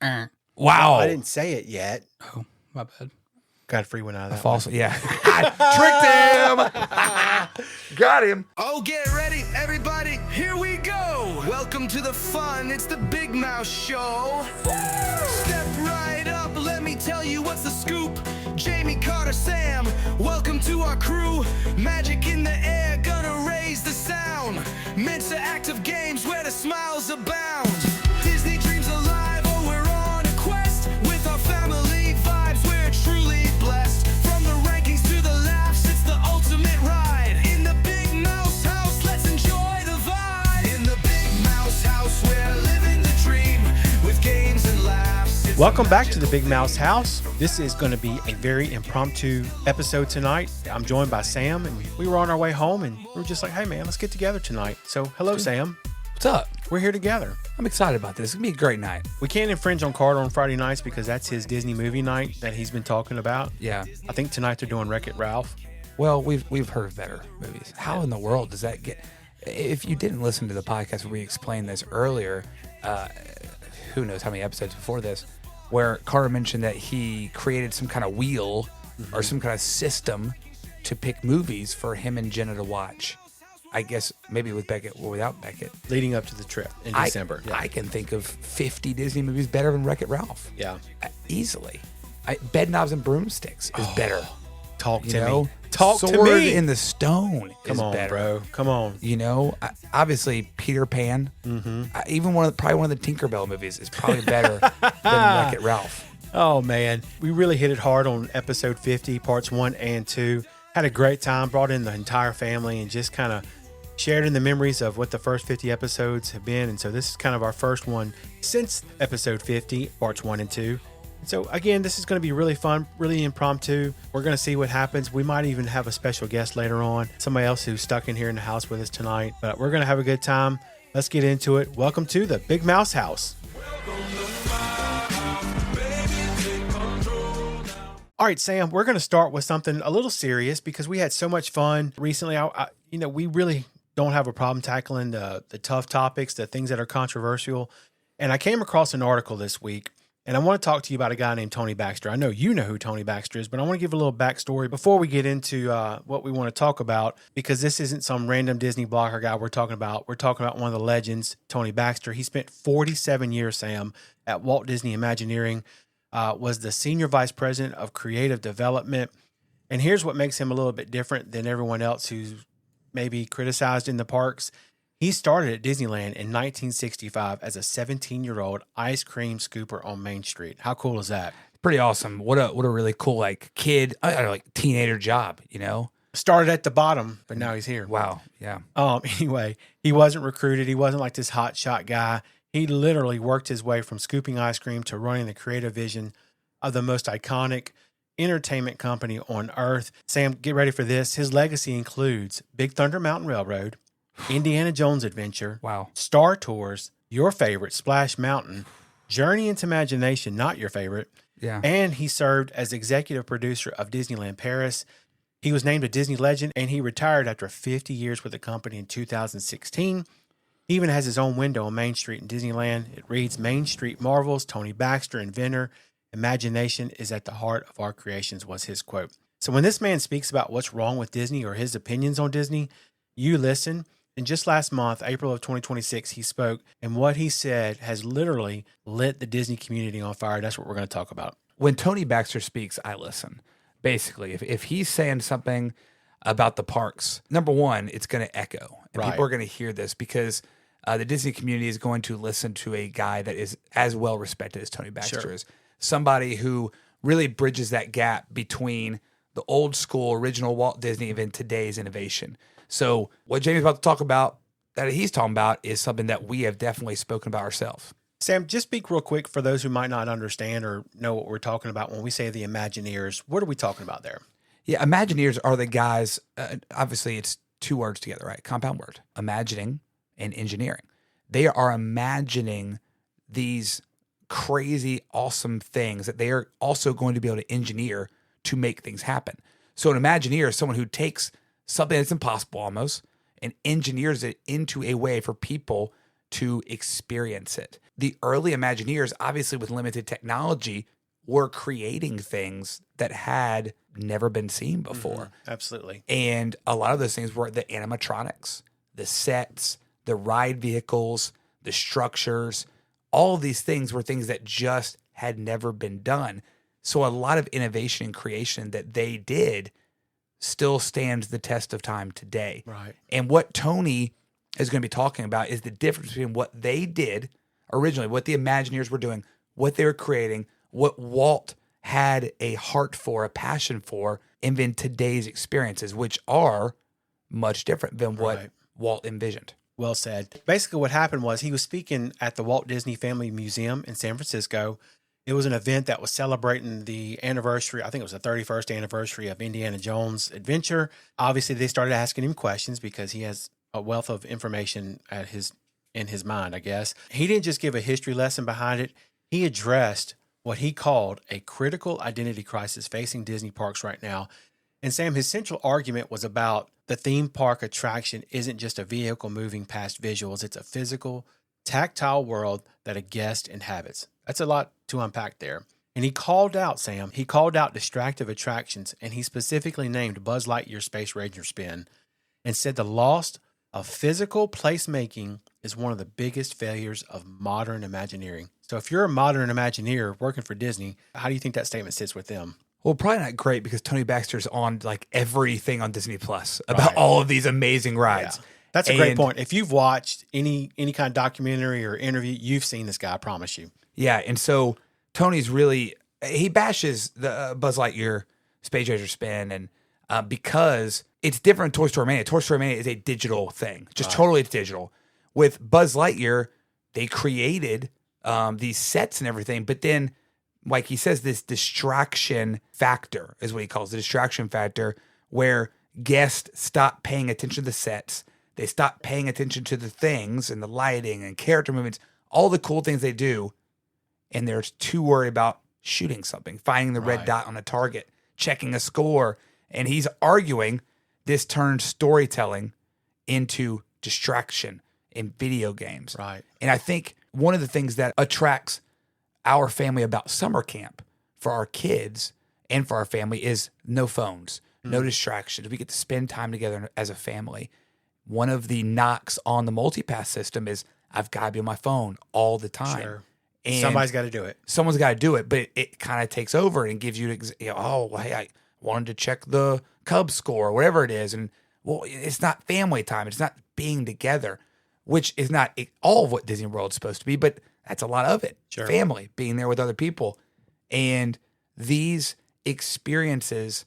Wow. I didn't say it yet. Oh, my bad. Got a free one out of that. False. Yeah. I tricked him. Got him. Oh, get ready, everybody. Here we go. Welcome to the fun. It's the Big Mouse Show. Step right up. Let me tell you what's the scoop. Jaimie, Carter, Sam. Welcome to our crew. Magic in the air. Gonna raise the sound. Mensa active games where the smiles abound. Disney dreams alive. Oh, we're on a quest with our family vibes. We're truly blessed. From the rankings to the laughs, it's the ultimate ride. In the Big Mouse House, let's enjoy the vibe. In the Big Mouse House, we're living the dream with games and laughs. It's Welcome back to the Big Mouse House. This is going to be a very impromptu episode tonight. I'm joined by Sam, and we were on our way home, and we were just like, hey, man, let's get together tonight. So, hello, Sam. What's up? We're here together. I'm excited about this. It's going to be a great night. We can't infringe on Carter on Friday nights because that's his Disney movie night that he's been talking about. Yeah. I think tonight they're doing Wreck-It Ralph. Well, we've heard of better movies. How in the world does that get... If you didn't listen to the podcast where we explained this earlier, who knows how many episodes before this, where Carter mentioned that he created some kind of wheel or some kind of system to pick movies for him and Jenna to watch. I guess maybe with Beckett or without Beckett. Leading up to the trip in December. I can think of 50 Disney movies better than Wreck-It Ralph. Yeah. Easily. Bed Knobs and Broomsticks is better. Talk You to know? me. Talk to Sword me. in the Stone Come is on, better. bro. Come on. You know, obviously Peter Pan. Even probably one of the Tinkerbell movies is probably better than Wreck-It Ralph. Oh, man. We really hit it hard on episode 50, parts 1 and 2. Had a great time, brought in the entire family, and just kind of shared in the memories of what the first 50 episodes have been. And so this is kind of our first one since episode 50, parts 1 and 2. So again, this is going to be really fun, really impromptu. We're going to see what happens. We might even have a special guest later on, somebody else who's stuck in here in the house with us tonight. But we're going to have a good time. Let's get into it. Welcome to the Big Mouse House. All right, Sam, we're going to start with something a little serious because we had so much fun recently. We really don't have a problem tackling the tough topics, the things that are controversial. And I came across an article this week, and I want to talk to you about a guy named Tony Baxter. I know you know who Tony Baxter is, but I want to give a little backstory before we get into what we want to talk about, because this isn't some random Disney blogger guy we're talking about. We're talking about one of the legends, Tony Baxter. He spent 47 years, Sam, at Walt Disney Imagineering, was the Senior Vice President of Creative Development. And here's what makes him a little bit different than everyone else who's maybe criticized in the parks. He started at Disneyland in 1965 as a 17-year-old ice cream scooper on Main Street. How cool is that? Pretty awesome. What a really cool kid, teenager job, you know? Started at the bottom, but now he's here. Wow. Yeah. Anyway, he wasn't recruited. He wasn't like this hot shot guy. He literally worked his way from scooping ice cream to running the creative vision of the most iconic entertainment company on earth. Sam, get ready for this. His legacy includes Big Thunder Mountain Railroad, Indiana Jones Adventure, Wow, Star Tours, your favorite, Splash Mountain, Journey into Imagination, not your favorite. Yeah. And he served as executive producer of Disneyland Paris. He was named a Disney legend, and he retired after 50 years with the company in 2016. He even has his own window on Main Street in Disneyland. It reads, Main Street Marvels, Tony Baxter, inventor. Imagination is at the heart of our creations, was his quote. So when this man speaks about what's wrong with Disney or his opinions on Disney, you listen. And just last month, April of 2026, he spoke, and what he said has literally lit the Disney community on fire. That's what we're going to talk about. When Tony Baxter speaks, I listen. Basically, if he's saying something about the parks, number one, it's going to echo. And Right. people are going to hear this because the Disney community is going to listen to a guy that is as well respected as Tony Baxter Sure. is. Somebody who really bridges that gap between the old school original Walt Disney and today's innovation. So what Jaimie's about to talk about, that he's talking about, is something that we have definitely spoken about ourselves. Sam, just speak real quick for those who might not understand or know what we're talking about when we say the Imagineers. What are we talking about there? Yeah, Imagineers are the guys, obviously it's two words together, right? Compound word, imagining and engineering. They are imagining these crazy, awesome things that they are also going to be able to engineer to make things happen. So an Imagineer is someone who takes something that's impossible almost and engineers it into a way for people to experience it. The early Imagineers, obviously with limited technology, were creating things that had never been seen before. Absolutely. And a lot of those things were the animatronics, the sets, the ride vehicles, the structures. All of these things were things that just had never been done. So a lot of innovation and creation that they did still stands the test of time today. Right. And what Tony is going to be talking about is the difference between what they did originally, what the Imagineers were doing, what they were creating, what Walt had a heart for, a passion for, and then today's experiences, which are much different than what Right. Walt envisioned. Well said. Basically, what happened was he was speaking at the Walt Disney Family Museum in San Francisco. It was an event that was celebrating the anniversary. I think it was the 31st anniversary of Indiana Jones' adventure. Obviously, they started asking him questions because he has a wealth of information in his mind, I guess. He didn't just give a history lesson behind it. He addressed what he called a critical identity crisis facing Disney parks right now. And Sam, his central argument was about the theme park attraction isn't just a vehicle moving past visuals. It's a physical, tactile world that a guest inhabits. That's a lot to unpack there. And he called out, Sam, distractive attractions, and he specifically named Buzz Lightyear Space Ranger Spin and said the loss of physical placemaking is one of the biggest failures of modern Imagineering. So if you're a modern Imagineer working for Disney, how do you think that statement sits with them? Well, probably not great because Tony Baxter's on like everything on Disney Plus about all of these amazing rides. Yeah. That's a great point. If you've watched any kind of documentary or interview, you've seen this guy, I promise you. Yeah, and so Tony's really, he bashes the Buzz Lightyear Space Ranger Spin, and because it's different than Toy Story Mania. Toy Story Mania is a digital thing, just totally digital. With Buzz Lightyear, they created these sets and everything, but then, like he says, this distraction factor is what he calls the distraction factor, where guests stop paying attention to the sets, they stop paying attention to the things and the lighting and character movements, all the cool things they do, and they're too worried about shooting something, finding the red dot on a target, checking a score. And he's arguing this turns storytelling into distraction in video games. Right. And I think one of the things that attracts our family about summer camp for our kids and for our family is no phones, no distractions. We get to spend time together as a family. One of the knocks on the multipass system is I've got to be on my phone all the time. Sure. And Somebody's got to do it. someone's got to do it, but it kind of takes over and gives you, oh, well, hey, I wanted to check the Cubs score or whatever it is. And well, it's not family time. It's not being together, which is not all of what Disney World is supposed to be, but that's a lot of it. Sure. Family, being there with other people. And these experiences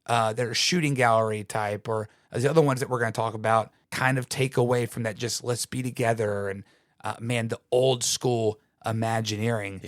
that are shooting gallery type or the other ones that we're going to talk about kind of take away from that just let's be together and, the old school Imagineering,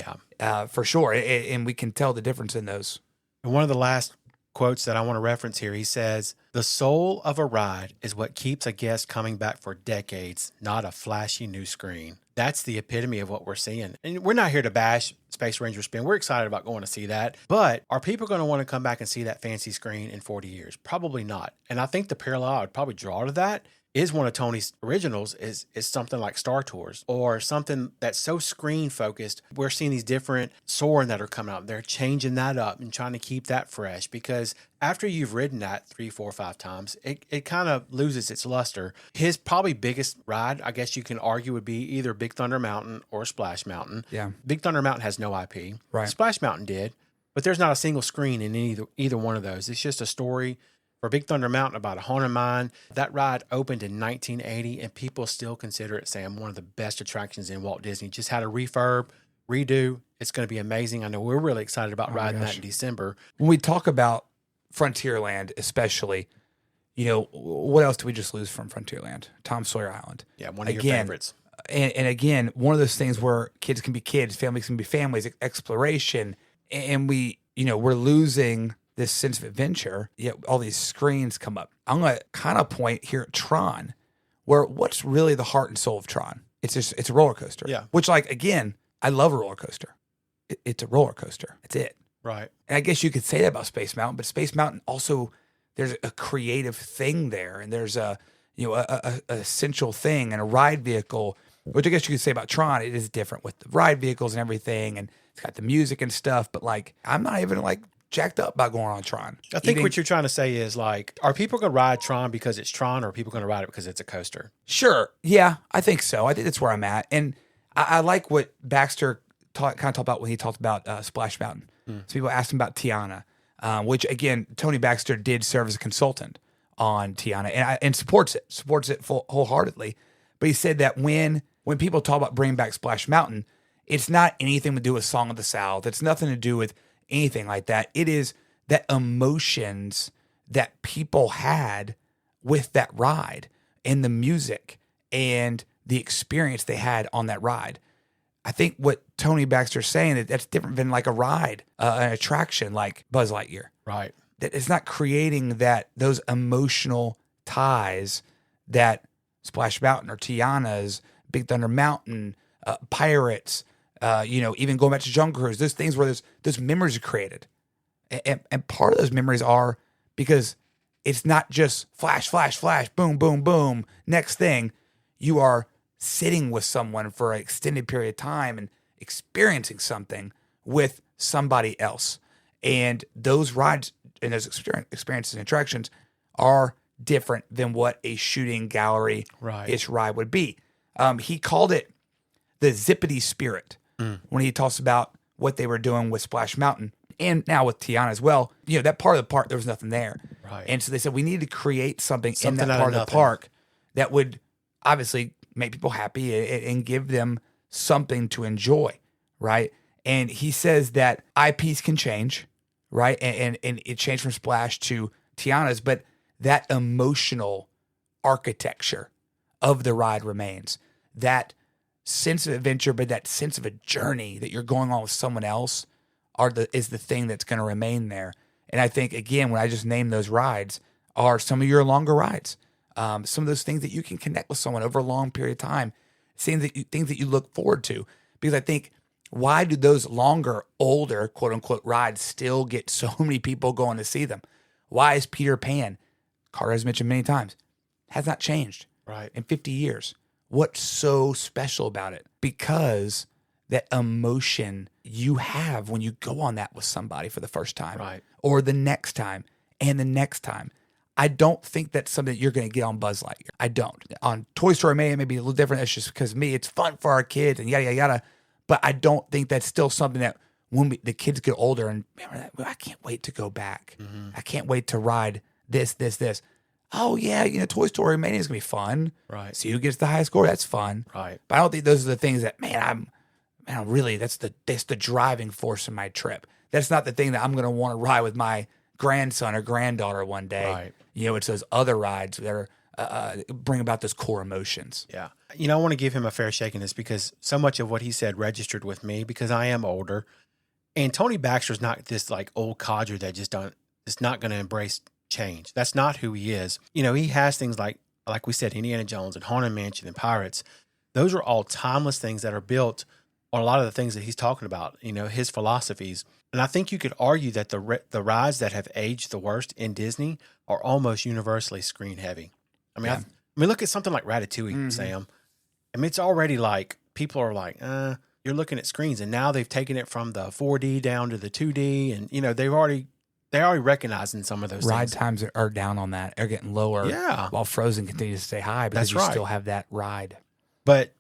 for sure. And we can tell the difference in those. And one of the last quotes that I want to reference here, he says, "The soul of a ride is what keeps a guest coming back for decades, not a flashy new screen." That's the epitome of what we're seeing. And we're not here to bash Space Ranger Spin. We're excited about going to see that. But are people going to want to come back and see that fancy screen in 40 years? Probably not. And I think the parallel I would probably draw to that is one of Tony's originals is something like Star Tours or something that's so screen focused. We're seeing these different Soarin' that are coming out. They're changing that up and trying to keep that fresh because after you've ridden that 3, 4, 5 times, it kind of loses its luster. His probably biggest ride, I guess you can argue, would be either Big Thunder Mountain or Splash Mountain. Yeah. Big Thunder Mountain has no IP. Right. Splash Mountain did, but there's not a single screen in either one of those. It's just a story. For Big Thunder Mountain, about a haunted mine. That ride opened in 1980, and people still consider it, Sam, one of the best attractions in Walt Disney. Just had a refurb, redo. It's going to be amazing. I know we're really excited about riding that in December. When we talk about Frontierland, especially, what else do we just lose from Frontierland? Tom Sawyer Island. Yeah, one of your favorites. And again, one of those things where kids can be kids, families can be families, exploration, and we're losing this sense of adventure, yet all these screens come up. I'm going to kind of point here at Tron, where what's really the heart and soul of Tron? It's a roller coaster. Yeah. Which, again, I love a roller coaster. It's a roller coaster. That's it. Right. And I guess you could say that about Space Mountain, but Space Mountain also, there's a creative thing there, and there's a essential thing and a ride vehicle which I guess you could say about Tron, it is different with the ride vehicles and everything, and it's got the music and stuff. But like, I'm not even like jacked up by going on Tron. I think what you're trying to say is like, are people going to ride Tron because it's Tron, or are people going to ride it because it's a coaster? Sure. Yeah, I think so. I think that's where I'm at. And I like what Baxter kind of talked about when he talked about Splash Mountain. So people asked him about Tiana, which again, Tony Baxter did serve as a consultant on Tiana and supports it wholeheartedly. But he said that when people talk about bringing back Splash Mountain, it's not anything to do with Song of the South. It's nothing to do with anything like that. It is that emotions that people had with that ride and the music and the experience they had on that ride. I think what Tony Baxter's saying, that's different than like a ride, an attraction like Buzz Lightyear. Right. That it's not creating those emotional ties that Splash Mountain or Tiana's, Big Thunder Mountain, Pirates, even going back to Jungle Cruise, those things where those memories are created. And part of those memories are because it's not just flash, flash, flash, boom, boom, boom, next thing. You are sitting with someone for an extended period of time and experiencing something with somebody else. And those rides and those experiences and attractions are different than what a shooting gallery-ish ride would be. He called it the zippity spirit when he talks about what they were doing with Splash Mountain and now with Tiana as well. That part of the park, there was nothing there. Right. And so they said, we need to create something in that part of the park that would obviously make people happy and give them something to enjoy, right? And he says that IPs can change, right? And it changed from Splash to Tiana's, but that emotional architecture of the ride remains. That sense of adventure, but that sense of a journey that you're going on with someone else is the thing that's going to remain there. And I think, again, when I just named those rides, are some of your longer rides. Some of those things that you can connect with someone over a long period of time, things that you look forward to. Because I think, why do those longer, older, quote unquote, rides still get so many people going to see them? Why is Peter Pan, Carter has mentioned many times, has not changed in 50 years? What's so special about it? Because that emotion you have when you go on that with somebody for the first time, or the next time and the next time. I don't think that's something that you're going to get on Buzz Lightyear. I don't. On Toy Story, it may be a little different. That's just because it's fun for our kids and yada, yada, yada. But I don't think that's still something that when the kids get older and I can't wait to go back. I can't wait to ride this. Oh, yeah, Toy Story Mania is going to be fun. Right. See who gets the highest score. That's fun. Right. But I don't think those are the things that, that's the driving force in my trip. That's not the thing that I'm going to want to ride with my grandson or granddaughter one day. Right. It's those other rides that are bring about those core emotions. Yeah. I want to give him a fair shake in this because so much of what he said registered with me because I am older. And Tony Baxter's not this like old codger that is not going to embrace change. That's not who he is. He has things like we said, Indiana Jones and Haunted Mansion and Pirates. Those are all timeless things that are built on a lot of the things that he's talking about, his philosophies. And I think you could argue that the rides that have aged the worst in Disney are almost universally screen heavy. Look at something like Ratatouille, Sam. It's already like, people are like, you're looking at screens. And now they've taken it from the 4D down to the 2D. And, they're already recognizing some of those ride things. times are down on that. They're getting lower. Yeah. While Frozen continues to stay high because you still have that ride. But,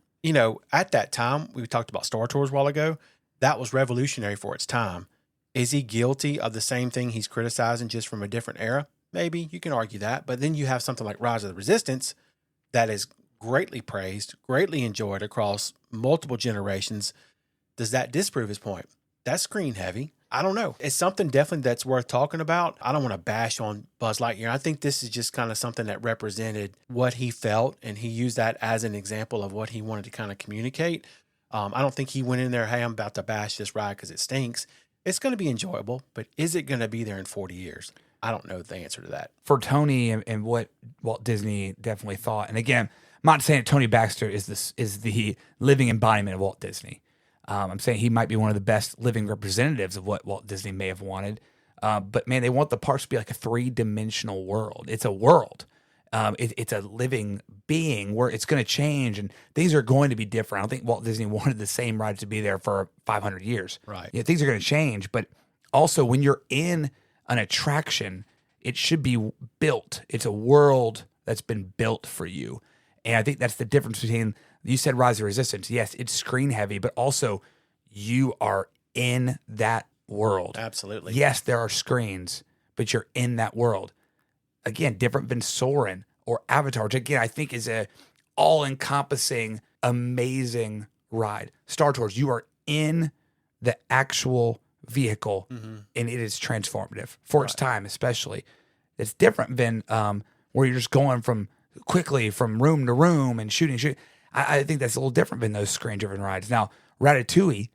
at that time, we talked about Star Tours a while ago. That was revolutionary for its time. Is he guilty of the same thing he's criticizing just from a different era? Maybe. You can argue that. But then you have something like Rise of the Resistance that is greatly praised, greatly enjoyed across multiple generations. Does that disprove his point? That's screen heavy. I don't know. It's something definitely that's worth talking about. I don't want to bash on Buzz Lightyear. I think this is just kind of something that represented what he felt, and he used that as an example of what he wanted to kind of communicate. I don't think he went in there, hey, I'm about to bash this ride because it stinks. It's going to be enjoyable, but is it going to be there in 40 years? I don't know the answer to that. For Tony and what Walt Disney definitely thought, and again, I'm not saying that Tony Baxter is the living embodiment of Walt Disney. I'm saying he might be one of the best living representatives of what Walt Disney may have wanted. But man, they want the parks to be like a 3-dimensional world. It's a world. It's a living being where it's going to change and things are going to be different. I don't think Walt Disney wanted the same rides to be there for 500 years. Right. Yeah, things are going to change, but also when you're in an attraction, it should be built. It's a world that's been built for you. And I think that's the difference between, you said Rise of Resistance. Yes, it's screen heavy, but also you are in that world. Absolutely. Yes, there are screens, but you're in that world. Again, different than Soarin' or Avatar, which again, I think is a all-encompassing, amazing ride. Star Tours, you are in the actual vehicle and it is transformative for its time, especially. It's different than where you're just going quickly from room to room and shooting. I think that's a little different than those screen-driven rides. Now, Ratatouille,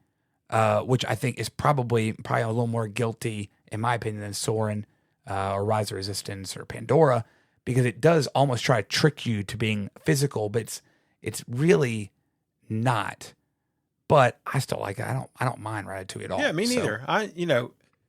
which I think is probably a little more guilty, in my opinion, than Soarin' or Rise of Resistance or Pandora, because it does almost try to trick you to being physical, but it's really not. But I still like it. I don't mind Ratatouille at all. Yeah, me neither.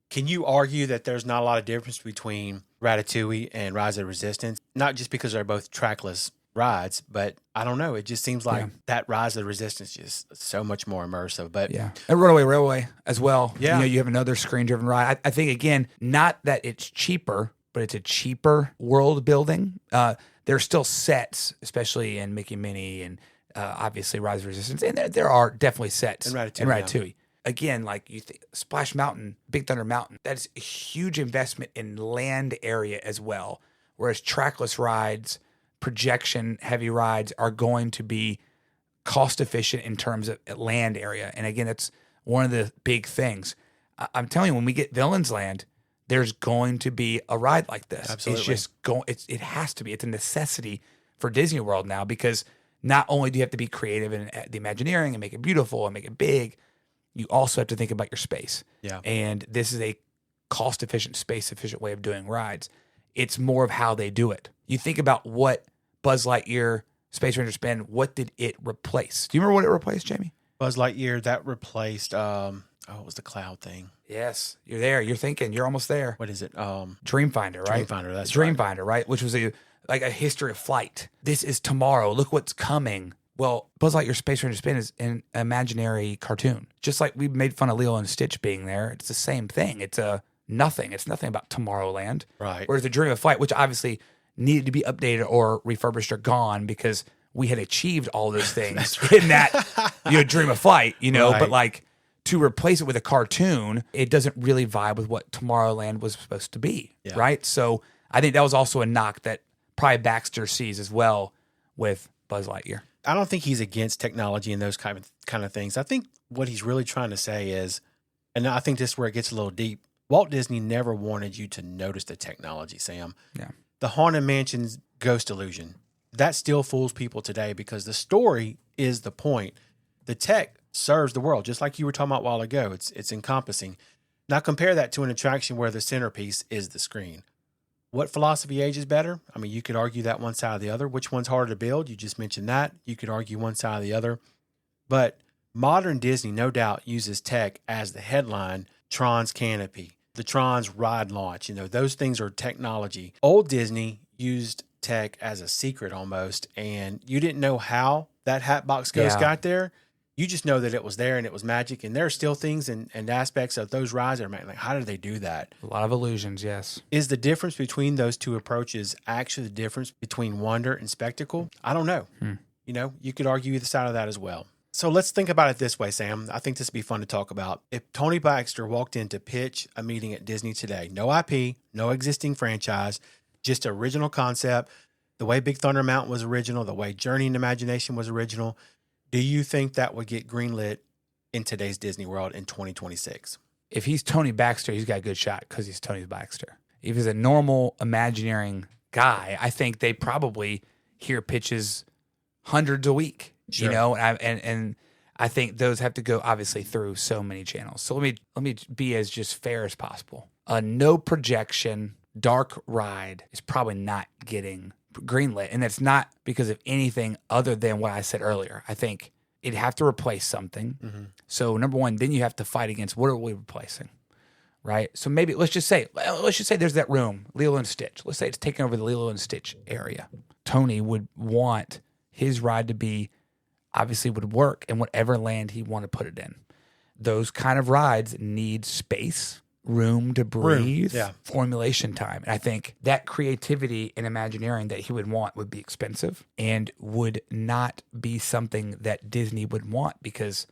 Can you argue that there's not a lot of difference between Ratatouille and Rise of Resistance? Not just because they're both trackless rides, but I don't know. It just seems like that Rise of Resistance is so much more immersive. But yeah, and Runaway Railway as well. Yeah, you have another screen-driven ride. I think again, not that it's cheaper, but it's a cheaper world building. There's still sets, especially in Mickey Minnie and obviously Rise of Resistance, and there are definitely sets in Ratatouille. Yeah. Again, like Splash Mountain, Big Thunder Mountain, that's a huge investment in land area as well. Whereas trackless rides, projection heavy rides are going to be cost efficient in terms of land area. And again, that's one of the big things. I'm telling you, when we get Villains Land, there's going to be a ride like this. Absolutely. It's just it has to be. It's a necessity for Disney World now, because not only do you have to be creative in the Imagineering and make it beautiful and make it big, you also have to think about your space. Yeah. And this is a cost-efficient, space-efficient way of doing rides. It's more of how they do it. You think about what Buzz Lightyear, Space Ranger Spin, what did it replace? Do you remember what it replaced, Jamie? Buzz Lightyear, that replaced, it was the cloud thing. Yes, you're there. You're thinking. You're almost there. What is it? Dreamfinder, right? Dreamfinder, that's Dreamfinder, right? Which was a history of flight. This is tomorrow. Look what's coming. Well, Buzz Lightyear Space Ranger Spin is an imaginary cartoon. Just like we made fun of Lilo and Stitch being there, it's the same thing. It's nothing. It's nothing about Tomorrowland. Right. Whereas the Dream of Flight, which obviously needed to be updated or refurbished or gone because we had achieved all those things in that Dream of Flight, Right. But like to replace it with a cartoon, it doesn't really vibe with what Tomorrowland was supposed to be, right? So I think that was also a knock that probably Baxter sees as well with Buzz Lightyear. I don't think he's against technology and those kind of things. I think what he's really trying to say is, and I think this is where it gets a little deep, Walt Disney never wanted you to notice the technology, Sam. Yeah. The Haunted Mansion's ghost illusion, that still fools people today because the story is the point. The tech serves the world, just like you were talking about a while ago. It's encompassing. Now compare that to an attraction where the centerpiece is the screen. What philosophy ages better? I mean, you could argue that one side or the other. Which one's harder to build? You just mentioned that. You could argue one side or the other. But modern Disney, no doubt, uses tech as the headline. Tron's canopy, the Tron's ride launch, those things are technology. Old Disney used tech as a secret almost, and you didn't know how that Hatbox Ghost got there. You just know that it was there and it was magic. And there are still things and aspects of those rides that are like, how did they do that? A lot of illusions, yes. Is the difference between those two approaches actually the difference between wonder and spectacle? I don't know. You could argue either side of that as well. So let's think about it this way, Sam. I think this would be fun to talk about. If Tony Baxter walked in to pitch a meeting at Disney today, no IP, no existing franchise, just original concept, the way Big Thunder Mountain was original, the way Journey and Imagination was original, do you think that would get greenlit in today's Disney World in 2026? If he's Tony Baxter, he's got a good shot because he's Tony Baxter. If he's a normal Imagineering guy, I think they probably hear pitches hundreds a week, and I think those have to go obviously through so many channels. So let me be as just fair as possible. A no projection dark ride is probably not getting greenlit, and that's not because of anything other than what I said earlier. I think it'd have to replace something. So number one, then you have to fight against what are we replacing? right? So maybe let's just say there's that room, Lilo and Stitch. Let's say it's taking over the Lilo and Stitch area. Tony would want his ride to be, obviously would work in whatever land he want to put it in. Those kind of rides need space, room to breathe, formulation time. And I think that creativity and Imagineering that he would want would be expensive and would not be something that Disney would want, because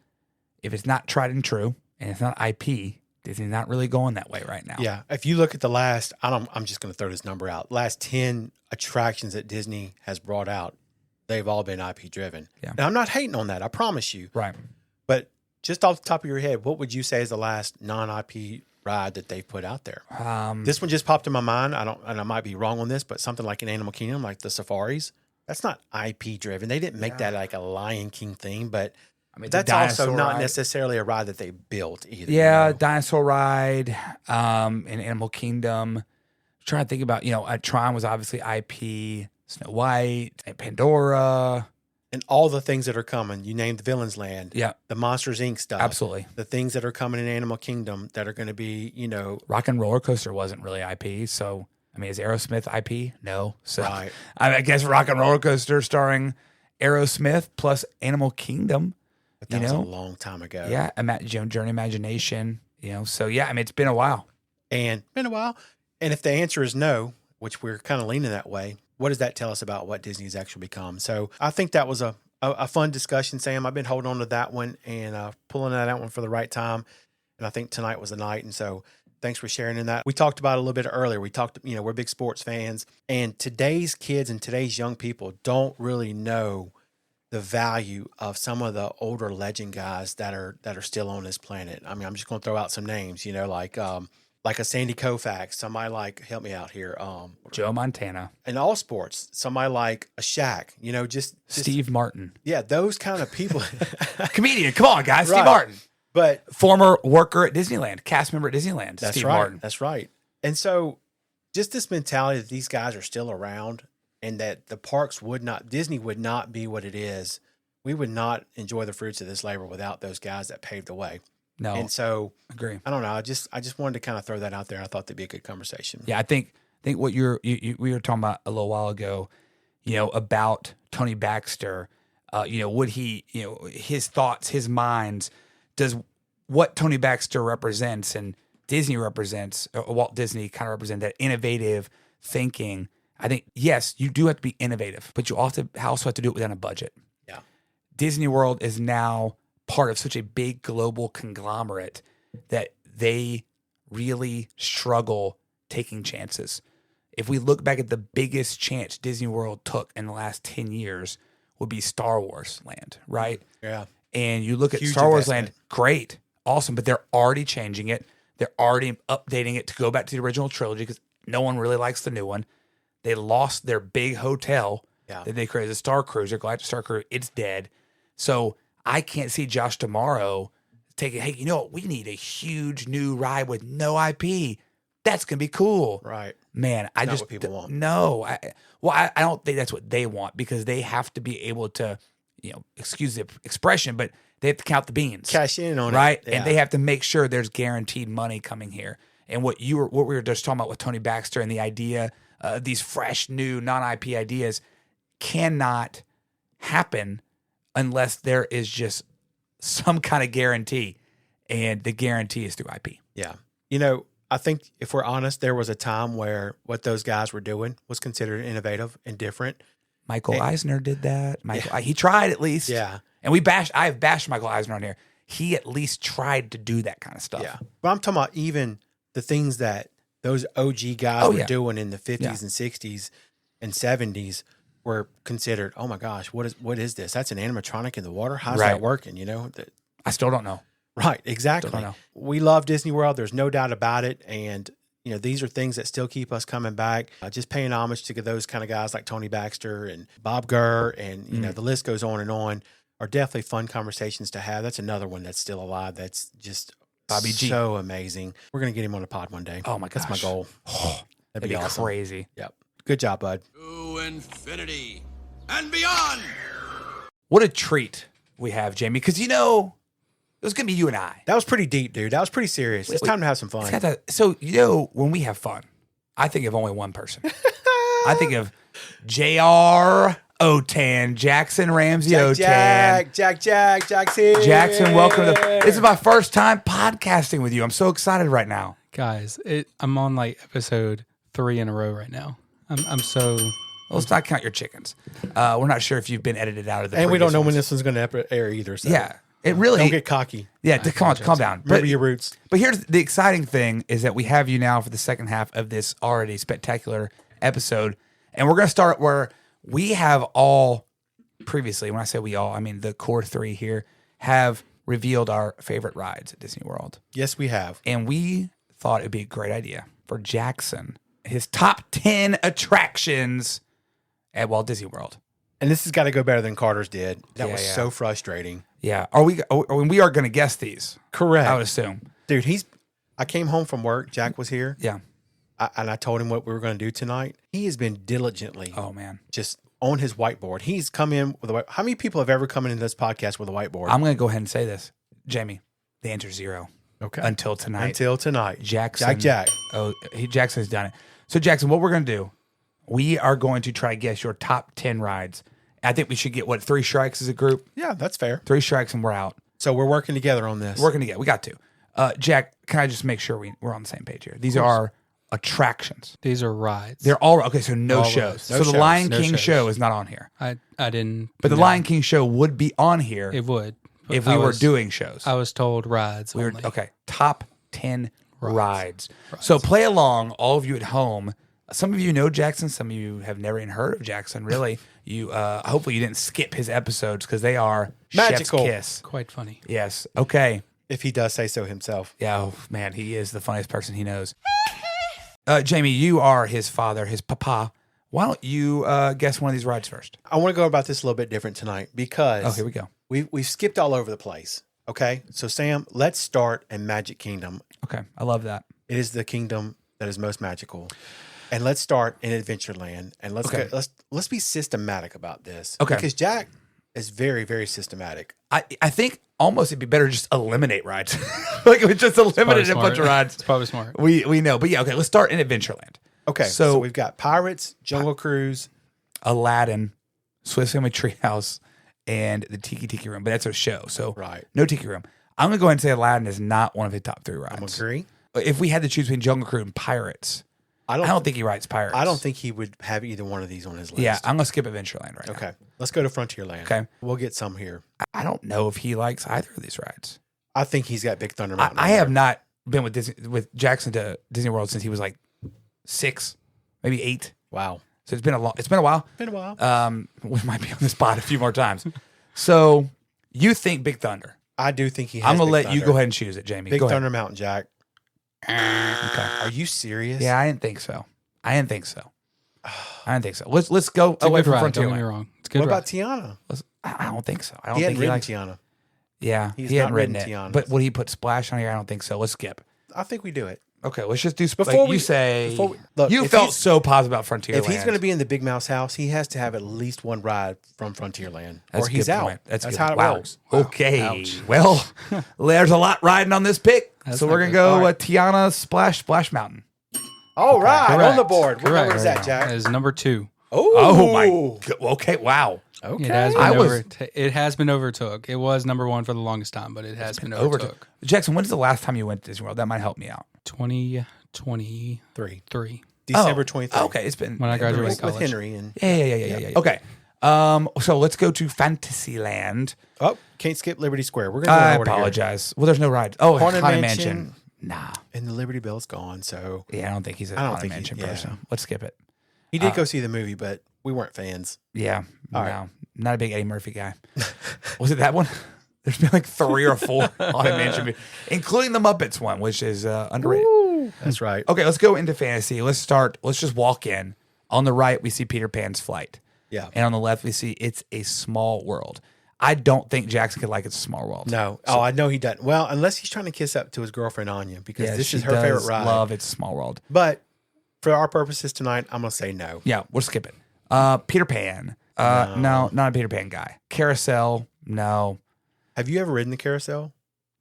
if it's not tried and true and it's not IP, Disney's not really going that way right now. Yeah. If you look at the last, I'm just going to throw this number out. Last 10 attractions that Disney has brought out, they've all been IP driven. Yeah. And I'm not hating on that. I promise you. Right. But just off the top of your head, what would you say is the last non-IP ride that they've put out there? This one just popped in my mind. And I might be wrong on this, but something like an Animal Kingdom, like the safaris, that's not IP driven. They didn't make that like a Lion King theme, but I mean, that's also not necessarily a ride that they built either. Yeah, you know? Dinosaur ride, in Animal Kingdom. I'm trying to think about, Tron was obviously IP, Snow White, and Pandora. And all the things that are coming. You named the Villains Land. Yeah. The Monsters, Inc. stuff. Absolutely. The things that are coming in Animal Kingdom that are going to be, Rock and Roller Coaster wasn't really IP, so, I mean, is Aerosmith IP? No. So, right. I guess Rock and Roller Coaster starring Aerosmith plus Animal Kingdom. But that was a long time ago. Yeah. Journey Imagination, So, yeah, I mean, it's been a while. And if the answer is no, which we're kind of leaning that way, what does that tell us about what Disney's actually become? So I think that was a fun discussion, Sam. I've been holding on to that one and pulling that out one for the right time. And I think tonight was the night. And so thanks for sharing in that. We talked about it a little bit earlier. We talked, we're big sports fans. And today's kids and today's young people don't really know the value of some of the older legend guys that are still on this planet. I mean, I'm just going to throw out some names, like a Sandy Koufax, somebody like, help me out here. Joe Montana. In all sports, somebody like a Shaq, just Steve Martin. Yeah, those kind of people. Comedian, come on, guys, right. Steve Martin. But former worker at Disneyland, cast member at Disneyland, that's Steve right, Martin. That's right. And so just this mentality that these guys are still around and that the parks Disney would not be what it is. We would not enjoy the fruits of this labor without those guys that paved the way. No, and so agree. I don't know. I just wanted to kind of throw that out there. I thought that'd be a good conversation. Yeah, I think what we were talking about a little while ago, about Tony Baxter, would he, his thoughts, his minds, does what Tony Baxter represents and Disney represents, or Walt Disney kind of represent that innovative thinking. I think yes, you do have to be innovative, but you also have to do it within a budget. Yeah, Disney World is now part of such a big global conglomerate that they really struggle taking chances. If we look back at the biggest chance Disney World took in the last 10 years would be Star Wars Land, right? Yeah. And you look at Huge Star Wars investment. Land, great, awesome, but they're already changing it. They're already updating it to go back to the original trilogy because no one really likes the new one. They lost their big hotel that they created, the Star Cruiser, Galactic Star Cruiser. It's dead. So I can't see Josh tomorrow taking, hey, we need a huge new ride with no IP. That's going to be cool. Right. Man, I just, what people want. No. I don't think that's what they want because they have to be able to, excuse the expression, but they have to count the beans. Cash in on right? it. Right. And they have to make sure there's guaranteed money coming here. And what we were just talking about with Tony Baxter and the idea of these fresh, new, non-IP ideas cannot happen unless there is just some kind of guarantee, and the guarantee is through IP. Yeah. I think if we're honest, there was a time where what those guys were doing was considered innovative and different. Michael Eisner did that. He tried at least. Yeah. And I have bashed Michael Eisner on here. He at least tried to do that kind of stuff. Yeah. But I'm talking about even the things that those OG guys were doing in the 50s and 60s and 70s were considered, oh my gosh, what is this? That's an animatronic in the water? How's that working? I still don't know. Right, exactly. Still don't know. We love Disney World. There's no doubt about it. And, these are things that still keep us coming back. Just paying homage to those kind of guys like Tony Baxter and Bob Gurr and, the list goes on and on are definitely fun conversations to have. That's another one that's still alive. That's just Bobby G. So amazing. We're going to get him on the pod one day. Oh my gosh. That's my goal. That'd be awesome. Crazy. Yep. Good job, bud. To infinity and beyond. What a treat we have, Jaimie, because It was gonna be you and I. That was pretty deep, dude. That was pretty serious. It's time to have some fun. It's got that, so when we have fun, I think of only one person. I think of J.R. Otan, Jackson Ramsey Otan. Jackson, welcome to this is my first time podcasting with you. I'm so excited right now. Guys, I'm on like episode 3 in a row right now. I'm so... Well, let's not count your chickens. We're not sure if you've been edited out of the And we don't know ones. when this one's going to air either. So Yeah. It really... don't get cocky. Yeah, calm down. Remember your roots. But here's the exciting thing is that we have you now for the second half of this already spectacular episode. And we're going to start where we have all previously, when I say we all, I mean the core 3 here, have revealed our favorite rides at Disney World. Yes, we have. And we thought it'd be a great idea for Jackson, his top 10 attractions at Walt Disney World. And this has got to go better than Carter's did. That Yeah, was yeah. so frustrating. Yeah. We are going to guess these. Correct. I would assume. Dude, I came home from work. Jack was here. Yeah. And I told him what we were going to do tonight. He has been diligently Oh, man. just on his whiteboard. He's come in with a whiteboard. How many people have ever come into this podcast with a whiteboard? I'm going to go ahead and say this. Jaimie, the answer's 0. Okay. Until tonight. Until tonight. Jackson. Jack. Oh, Jackson's done it. So, Jackson, what we're going to do, we are going to try to guess your top 10 rides. I think we should get, 3 strikes as a group? Yeah, that's fair. 3 strikes and we're out. So we're working together on this. Working together. We got to. Jack, can I just make sure we're on the same page here? These are attractions. These are rides. They're all, okay, so no All shows. rides. No so shows. the Lion No King shows. show is not on here. I didn't... But the Lion King show would be on here It would. if we were doing shows. I was told rides We were only. okay. Top 10 rides. So play along, all of you at home. Some of you know Jackson. Some of you have never even heard of Jackson. Really, you hopefully you didn't skip his episodes because they are Magical. Chef's kiss. Quite funny. Yes. Okay. If he does say so himself. Yeah. Oh, man, he is the funniest person he knows. Jaimie, you are his father, his papa. Why don't you guess one of these rides first? I want to go about this a little bit different tonight because Oh, here we go. we've skipped all over the place. Okay. So Sam, let's start in Magic Kingdom. Okay, I love that. It is the kingdom that is most magical. And let's start in Adventureland. And let's be systematic about this. Okay. Because Jack is very, very systematic. I think almost it'd be better to just eliminate rides. Like we just eliminated a bunch of rides. It's probably smart. We know, but yeah, okay. Let's start in Adventureland. Okay. So we've got Pirates, Jungle Cruise. Aladdin, Swiss Family Treehouse, and the Tiki Room. But that's a show, so Right. no Tiki Room. I'm gonna go ahead and say Aladdin is not one of his top 3 rides. I agree. If we had to choose between Jungle Cruise and Pirates, I don't think he rides Pirates. I don't think he would have either one of these on his list. Yeah, I'm gonna skip Adventureland right now. Okay. Let's go to Frontierland. Okay. We'll get some here. I don't know if he likes either of these rides. I think he's got Big Thunder Mountain. I on there. have not been with Jackson to Disney World since he was like 6, maybe 8. Wow. So it's been a while. Been a while. We might be on the spot a few more times. So you think Big Thunder? I do think he has I'm gonna Big let Thunder. you go ahead and choose it, Jaimie. Big Go Thunder Mountain, Jack. Okay. Are you serious? Yeah, I didn't think so. Let's go It's a away good from ride. Don't get me Frontierland. wrong. It's a good What ride. about Tiana? I don't think so. I don't He think hadn't he ridden likes. Tiana. Yeah, He's he hadn't not ridden ridden it. Tiana. But would he put Splash on here? I don't think so. Let's skip. I think we do it. Okay, let's just do Before you say. look, You if felt he's- so positive about Frontierland. If he's going to be in the Big Mouse house, he has to have at least one ride from Frontierland, That's or a he's good out. point. That's good. how it Wow. works. Okay. Ouch. Well, there's a lot riding on this pick, so not we're gonna good. go All right. Tiana Splash Mountain. All right, on Correct. the board. What Correct. number is that, Jack? That is number 2. Oh my. Okay. Wow. Okay. It has been I was- it has been overtook. It was number 1 for the longest time, but it has been overtook. Jackson, when's the last time you went to Disney World? That might help me out. 2023. December 23rd. Okay, it's been When I graduated With college. Henry and Yeah. Okay. So let's go to Fantasyland. can't skip Liberty Square. We're going to I go in order here. apologize. Well, there's no rides. Oh, Haunted Haunted Mansion. Mansion. Nah. And the Liberty Bell's gone, so Yeah, I don't think he's a I don't Haunted think Mansion yeah. person. Let's skip it. he did go see the movie, but we weren't fans. Yeah. All no. right. Not a big Eddie Murphy guy. Was it that one? There's been like 3 or 4 Haunted Mansion movies, including the Muppets one, which is underrated. That's right. Okay, let's go into fantasy. Let's just walk in. On the right, we see Peter Pan's Flight. Yeah. And on the left, we see It's a Small World. I don't think Jackson could like It's a Small World. No. I know he doesn't. Well, unless he's trying to kiss up to his girlfriend Anya, because Yeah, this she is her does favorite ride. love It's a Small World. But for our purposes tonight, I'm going to say no. Yeah, we'll skip it. Peter Pan. No, not a Peter Pan guy. Carousel, no. Have you ever ridden the carousel?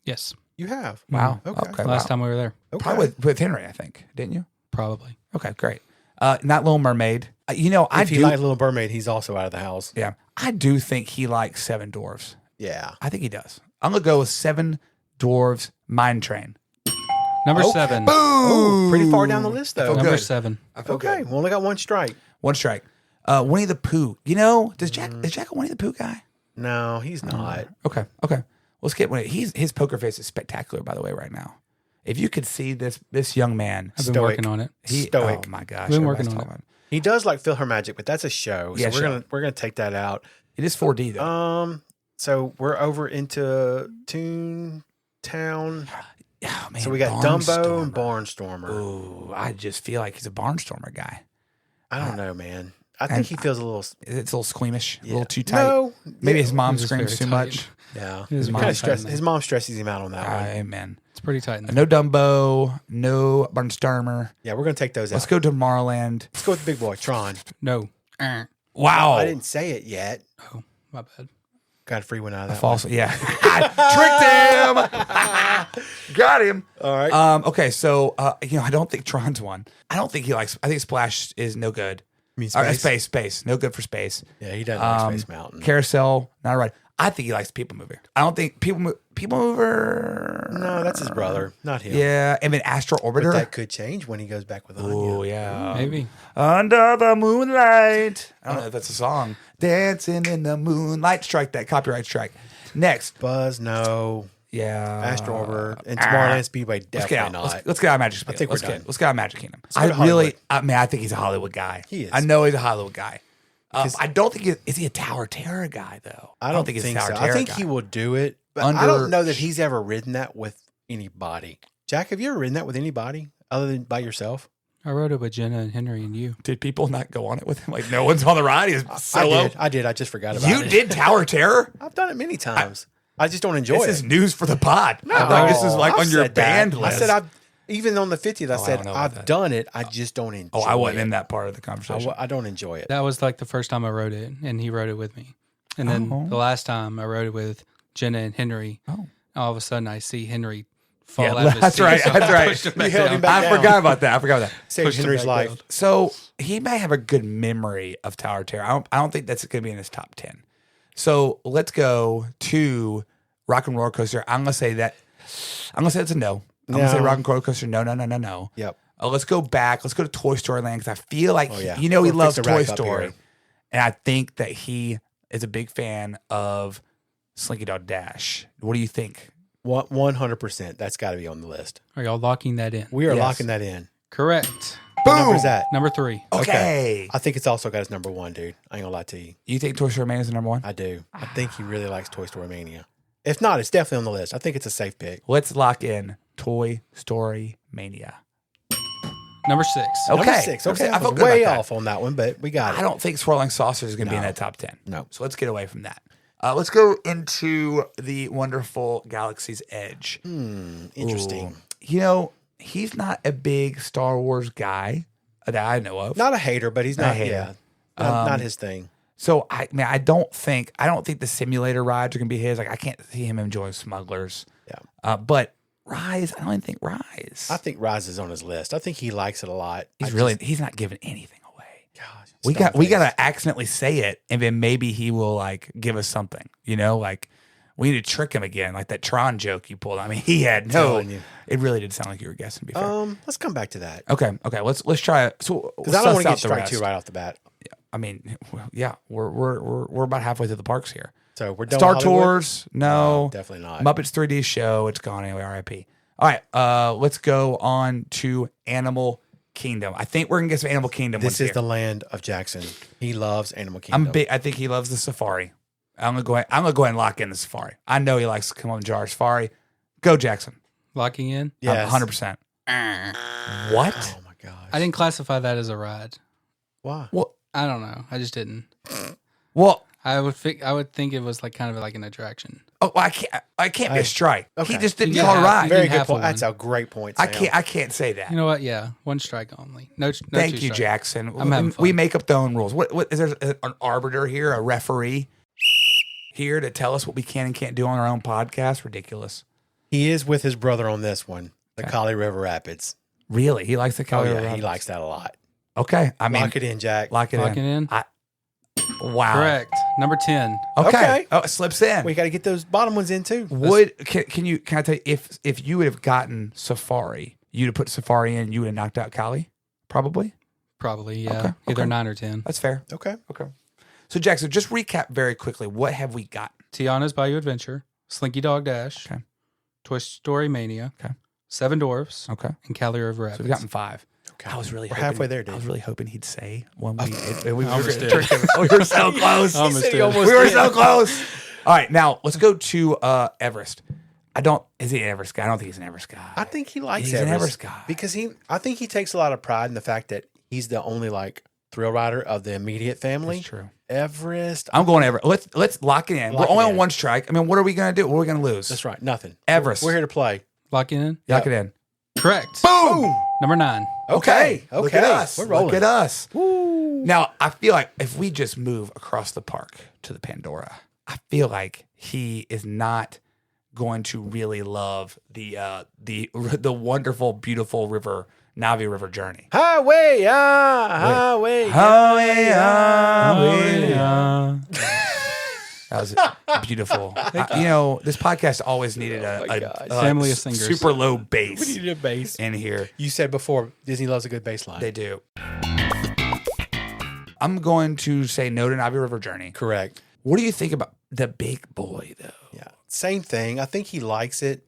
Yes. You have. Wow. Okay. Last time we were there. Okay. Probably with Henry, I think. Didn't you? Probably. Okay, great. Not Little Mermaid. I If he do. liked Little Mermaid, he's also out of the house. Yeah, I do think he likes Seven Dwarfs. Yeah. I think he does. I'm gonna go with Seven Dwarfs Mine Train. Number 7. Oh, pretty far down the list, though. Number good. 7. I feel Okay, good. we only got one strike. One strike. Winnie the Pooh. Is Jack a Winnie the Pooh guy? No, he's not. Okay. Let's get Winnie. His poker face is spectacular, by the way, right now. If you could see this young man, I've been Stoic. working on it. Stoic. Oh my gosh, Been working everybody's on talking it. about He does like Feel Her Magic, but that's a show. So Yeah, we're gonna take that out. It is 4D though. So we're over into Toontown. Oh, man, So we got Dumbo and Barnstormer. Barnstormer. Ooh, I just feel like he's a Barnstormer guy. I don't know, man. I think he feels a little. It's a little squeamish, a little too tight. No, Maybe his mom It was screams too very much. tight. Yeah, His Kinda mom's stress, tight in his mom stresses him out on that one. Amen. It's pretty tight. In there. No Dumbo, no Barnstormer. Yeah, we're gonna take those Let's out. go to Tomorrowland. Let's go with the big boy, Tron. No. Wow. I didn't say it yet. Oh, my bad. Got a free one out of that. False. Yeah. I tricked him. Got him. All right. Okay. So, I don't think Tron's one. I think Splash is no good. You mean Or, space? Space. No good for space. Yeah, he doesn't like Space Mountain. Carousel, not right. I think he likes People Mover. I don't think People Mover. No, that's his brother, not him. Yeah. And then Astro But Orbiter. that could change when he goes back with Anya. Oh, yeah. Maybe. Under the moonlight. I don't know if that's a song. Dancing in the moonlight. Strike that. Copyright strike. Next. Buzz, no. Yeah. Astro Orbiter and Tomorrowland Speedway, Let's get definitely out. not. Let's get out of Magic Kingdom. I think we're let's done. Let's get out of Magic Kingdom. go to Hollywood. I think he's a Hollywood guy. He is. I know he's a Hollywood guy. I don't think is he a Tower Terror guy though? I don't think think he's a Tower so. Terror I think guy. he will do it, but Under- I don't know that he's ever ridden that with anybody. Jack, have you ever ridden that with anybody other than by yourself? I rode it with Jenna and Henry and you. Did people not go on it with him? Like no one's on the ride. He's solo. I did. I just forgot about You it. did Tower Terror? I've done it many times. I just don't enjoy This it. is news for the pod. This is like I've on your said that. band list. I said I've even on the 50th. I said don't know about I've that. done it. I just don't enjoy. I wasn't it. in that part of the conversation. I don't enjoy it. That was like the first time I rode it, and he rode it with me. And then the last time I rode it with Jenna and Henry, all of a sudden I see Henry fall out of his that's seat. right. So I That's right. pushed him You back held down. him back I down. forgot about that. Saved Pushed him Henry's back life. down. So he may have a good memory of Tower Terror. I don't think that's going to be in his top 10. So let's go to Rock and Roller Coaster. I'm going to say it's a no. I'm going to say No. Rock and Roller Coaster. No. Yep. Let's go back. Let's go to Toy Story Land because I feel like Oh, yeah. he Or loves Fix a Rack Toy up Story, here. and I think that he is a big fan of Slinky Dog Dash. What do you think? 100%. That's got to be on the list. Are y'all locking that in? We are Yes. locking that in. Correct. What number is that? Number 3. Okay. I think it's also got his number one, dude. I ain't gonna lie to you. You think Toy Story Mania is the number one? I do. I think he really likes Toy Story Mania. If not, it's definitely on the list. I think it's a safe pick. Let's lock in Toy Story Mania. Number 6. Okay. Number 6. Okay, Okay, I I felt was good way about that. off on that one, but we got it. I don't think Swirling Saucer is going to be in No. that top 10. No. So let's get away from that. Let's go into the wonderful Galaxy's Edge. Interesting. Ooh. He's not a big Star Wars guy that I know of. Not a hater, but he's Not a not. hater. Yeah, not his thing. So I don't think the simulator rides are going to be his. Like I can't see him enjoying Smugglers. Yeah. But Rise, I don't even think Rise. I think Rise is on his list. I think he likes it a lot. He's not giving anything away. Gosh, We gotta accidentally say it, and then maybe he will like give us something. Like we need to trick him again, like that Tron joke you pulled. I mean, he had no. Telling you. It really did sound like you were guessing. To be fair. Let's come back to that Okay. Let's try it. So because I don't want to get the strike rest. two right off the bat. I mean, yeah, we're about halfway through the parks here. So we're done. Star with Hollywood? Tours, no, definitely not. Muppets 3D show, it's gone anyway. R.I.P. All right, let's go on to Animal Kingdom. I think we're gonna get some Animal Kingdom. This ones is the here. land of Jackson. He loves Animal Kingdom. I think he loves the safari. I'm gonna go ahead and lock in the safari. I know he likes Kilimanjaro Safari. Go Jackson. Locking in? Yes. 100%. What? Oh my gosh. I didn't classify that as a ride. Why? Well, I don't know. I just didn't. well, I would think it was like kind of like an attraction. oh, I can't be a strike. Okay. He just didn't You call it got- right. you Very didn't good have point. one. That's a great point. I Sam. can't say that. You know what? Yeah, one strike only. No. Thank two you, strike. Jackson. I'm having fun. We make up their own rules. What is there an arbiter here, a referee here to tell us what we can and can't do on our own podcast? Ridiculous. He is with his brother on this one, the Kali River Rapids. Really? He likes the Oh, Cali yeah, River he Rapids? likes that a lot. Okay. I mean, Lock it in, Jack. Lock it in. Wow. Correct. Number 10. Okay. Okay. Oh, it slips in. We got to get those bottom ones in too. Can I tell you if you would have gotten Safari, you'd have put Safari in, you would have knocked out Cali? Probably. Probably, yeah. Okay, Either okay. 9 or 10. That's fair. Okay. Okay. So Jackson, just recap very quickly. What have we got? Tiana's Bayou Adventure, Slinky Dog Dash, Okay. Toy Story Mania, Okay. Seven Dwarfs, Okay. and Cali River Rapids. So we've gotten 5. Okay. I was really We're hoping, halfway there, dude. I was really hoping he'd say one we almost did. we were so close. Almost did. We were so close. All right, now let's go to Everest. Is he an Everest guy? I don't think he's an Everest guy. I think he likes He's an Everest guy. because I think he takes a lot of pride in the fact that he's the only like thrill rider of the immediate family. That's true. Everest. I'm going Everest. Let's lock it in. Lock We're only it on in. one strike. I mean, what are we gonna do? What are we gonna lose? That's right. Nothing. Everest. We're here to play. Lock it in. Lock it in. Correct. Boom. Number 9. Okay. Look at us. We're rolling. Look at us. Now, I feel like if we just move across the park to the Pandora, I feel like he is not going to really love the wonderful, beautiful river, Navi River journey. Highway. That was beautiful. This podcast always needed a Family of singers. super low bass We needed a bass. in here. You said before Disney loves a good bass line. They do. I'm going to say no to Navi River Journey. Correct. What do you think about the big boy, though? Yeah. Same thing. I think he likes it,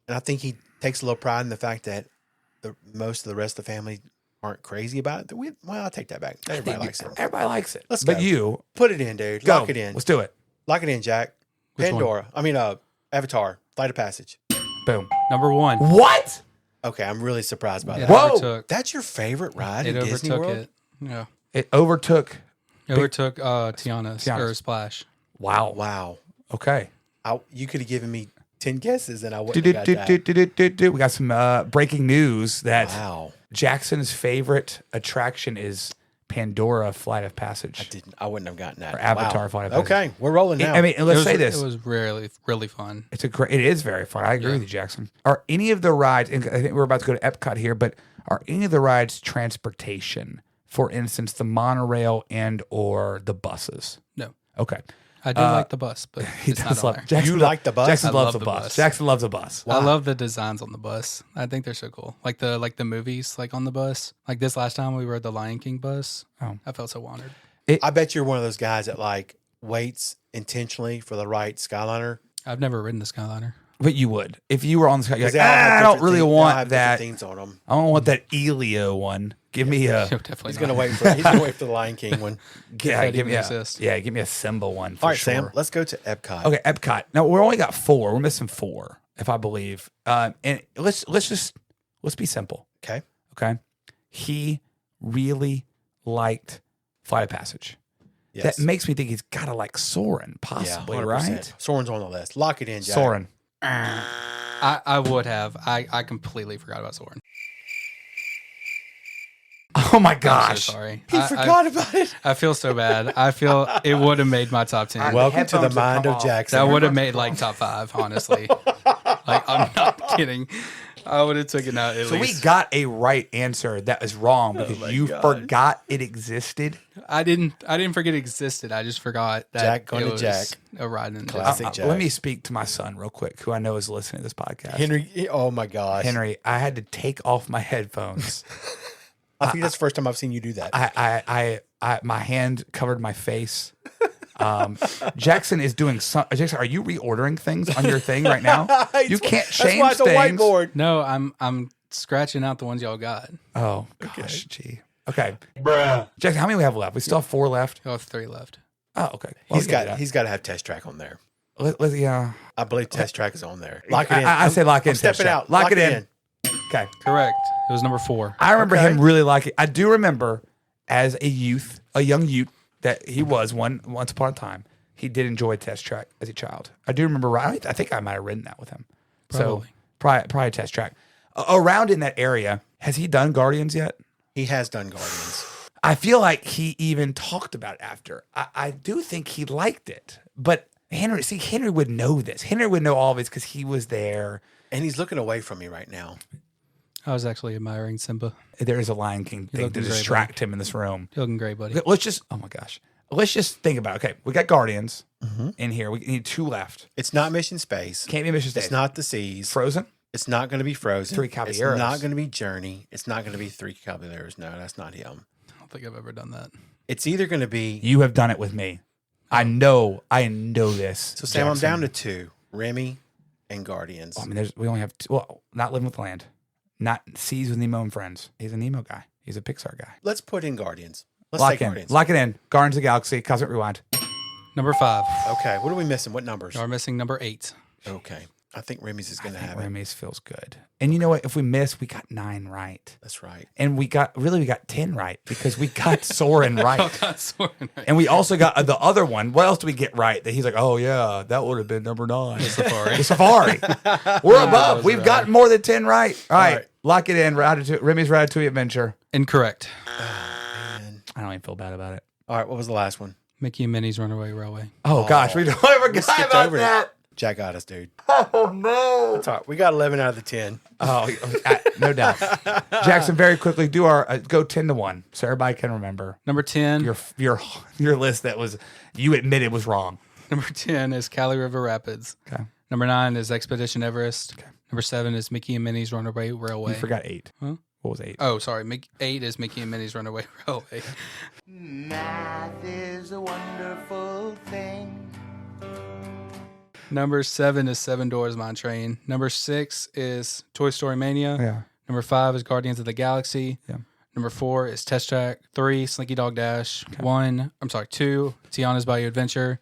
and I think he takes a little pride in the fact that most of the rest of the family aren't crazy about it. Well, I'll take that back. Everybody likes it. Everybody likes it. Let's but go. you Put it in, dude. go. Lock it in. Let's do it. Lock it in, Jack. Which Pandora. Avatar. Flight of Passage. Boom. Number 1. What? Okay, I'm really surprised by It that. Whoa. overtook. That's your favorite ride It in Disney overtook World? it. Yeah. It overtook. It overtook Tiana's Tiana's. or Splash. Wow. Wow. Okay. You could have given me 10 guesses and I wouldn't have got that. We got some breaking news that Wow. Jackson's favorite attraction is Pandora Flight of Passage. I wouldn't have gotten that. Or Avatar Wow. Flight of Passage. Okay, we're rolling now. I mean, let's say this. It was really fun. It is very fun. I agree with you, Jackson. Are any of the rides, and I think we're about to go to Epcot here, but are any of the rides transportation? For instance, the monorail and or the buses? No. Okay. I do like the bus, but He it's does not on love there. You like the bus? Jackson I loves love the the bus. bus. Jackson loves the bus. I love the designs on the bus. I think they're so cool. Like the movies, like on the bus. Like this last time we rode the Lion King bus. Oh. I felt so honored. I bet you're one of those guys that like waits intentionally for the right Skyliner. I've never ridden the Skyliner. But you would. If you were on the sky, you're 'Cause like, they all have I don't different really themes- they all want have different that. themes on them. I don't want that Elio one. Give me a Definitely He's not. gonna wait for the Lion King one. give me a assist. give me a Simba one. For All right, sure. Sam. Let's go to Epcot. Okay, Epcot. Now we're only got 4. We're missing 4, if I believe. And let's be simple. Okay. Okay. He really liked Flight of Passage. Yes. That makes me think he's got to like Soarin', possibly, 100%. right? Soren's on the list. Lock it in, Jack. Soarin'. I would have. I completely forgot about Soren. Oh my I'm gosh. so sorry. He forgot about it. I feel so bad. I feel it would have made my top 10. Welcome to the headphones have mind come of off. Jackson. That would have made like top 5, honestly. Like I'm not kidding. I would have taken out at So we least. got a right answer that was wrong because you forgot it existed. I didn't forget it existed. I just forgot that Jack going it to was Jack. a ride in Classic. Jack. Let me speak to my son real quick, who I know is listening to this podcast. Henry. Oh my gosh. Henry, I had to take off my headphones. I think that's the first time I've seen you do that. I my hand covered my face. Jackson is doing some. Jackson, are you reordering things on your thing right now? You can't change That's why it's a things. whiteboard. No, I'm scratching out the ones y'all got. Oh gosh, gee. Okay, bruh. Jackson, how many we have left? We still have 4 left. Y'all have 3 left. Oh, okay. Well, He's got to have Test Track on there. yeah. I believe Test Track is on there. Lock it in. I say lock in. I'm stepping Test Track. out. Lock it in. Okay. Correct. It was number 4. I remember Okay. him really liking. I do remember as a young youth that he was once upon a time. He did enjoy Test Track as a child. I do remember. I think I might have ridden that with him. Probably. So probably Test Track. Around in that area, has he done Guardians yet? He has done Guardians. I feel like he even talked about it after. I do think he liked it, but Henry would know this. Henry would know all of this because he was there. And he's looking away from me right now. I was actually admiring Simba. There is a Lion King thing to looking great, distract him in this room. You're looking great, buddy. Let's just, oh my gosh. Let's just think about it. Okay, we got Guardians in here. We need 2 left. It's not Mission Space. Can't be Mission Space. It's not The Seas. Frozen? It's not going to be Frozen. Three Caballeros. It's not going to be Journey. It's not going to be Three Caballeros. No, that's not him. I don't think I've ever done that. It's either going to be... You have done it with me. I know this. So, Sam, I'm Jackson. down to 2. Remy and Guardians. Oh, I mean, we only have 2. Well, not Living with Land. Not Seas with Nemo and Friends. He's a Nemo guy. He's a Pixar guy. Let's put in Guardians. Let's Lock take in. Guardians. Lock it in. Guardians of the Galaxy. Cosmic Rewind. Number 5. Okay, what are we missing? What numbers? You're missing number 8. Okay, I think Remy's is going to have it. Remy's feels good. And you know what? If we miss, we got 9 right. That's right. And we got 10 right because we got Soren right. Soren right. And we also got the other one. What else do we get right? That he's like, oh yeah, that would have been number 9. Safari. The Safari. We're above. those We've are gotten more than 10 right. All right. right. Lock it in. Remy's Ratatouille Adventure. Incorrect. Man. I don't even feel bad about it. All right, what was the last one? Mickey and Minnie's Runaway Railway. Oh gosh, we don't ever get skipped about over that. Jack got us, dude. Oh no. That's all right. We got 11 out of the 10. Oh, no doubt. Jackson, very quickly do our go 10 to 1 so everybody can remember Number 10. your list that was you admitted was wrong. Number 10 is Cali River Rapids. Okay. Number 9 is Expedition Everest. Okay. Number 7 is Mickey and Minnie's Runaway Railway. You forgot 8. Huh? What was 8? Oh, sorry. 8 is Mickey and Minnie's Runaway Railway. Math is a wonderful thing. Number 7 is Seven Doors Mine Train. Number 6 is Toy Story Mania. Yeah. Number 5 is Guardians of the Galaxy. Yeah. Number 4 is Test Track. 3, Slinky Dog Dash. Okay. 2, Tiana's Bayou Adventure.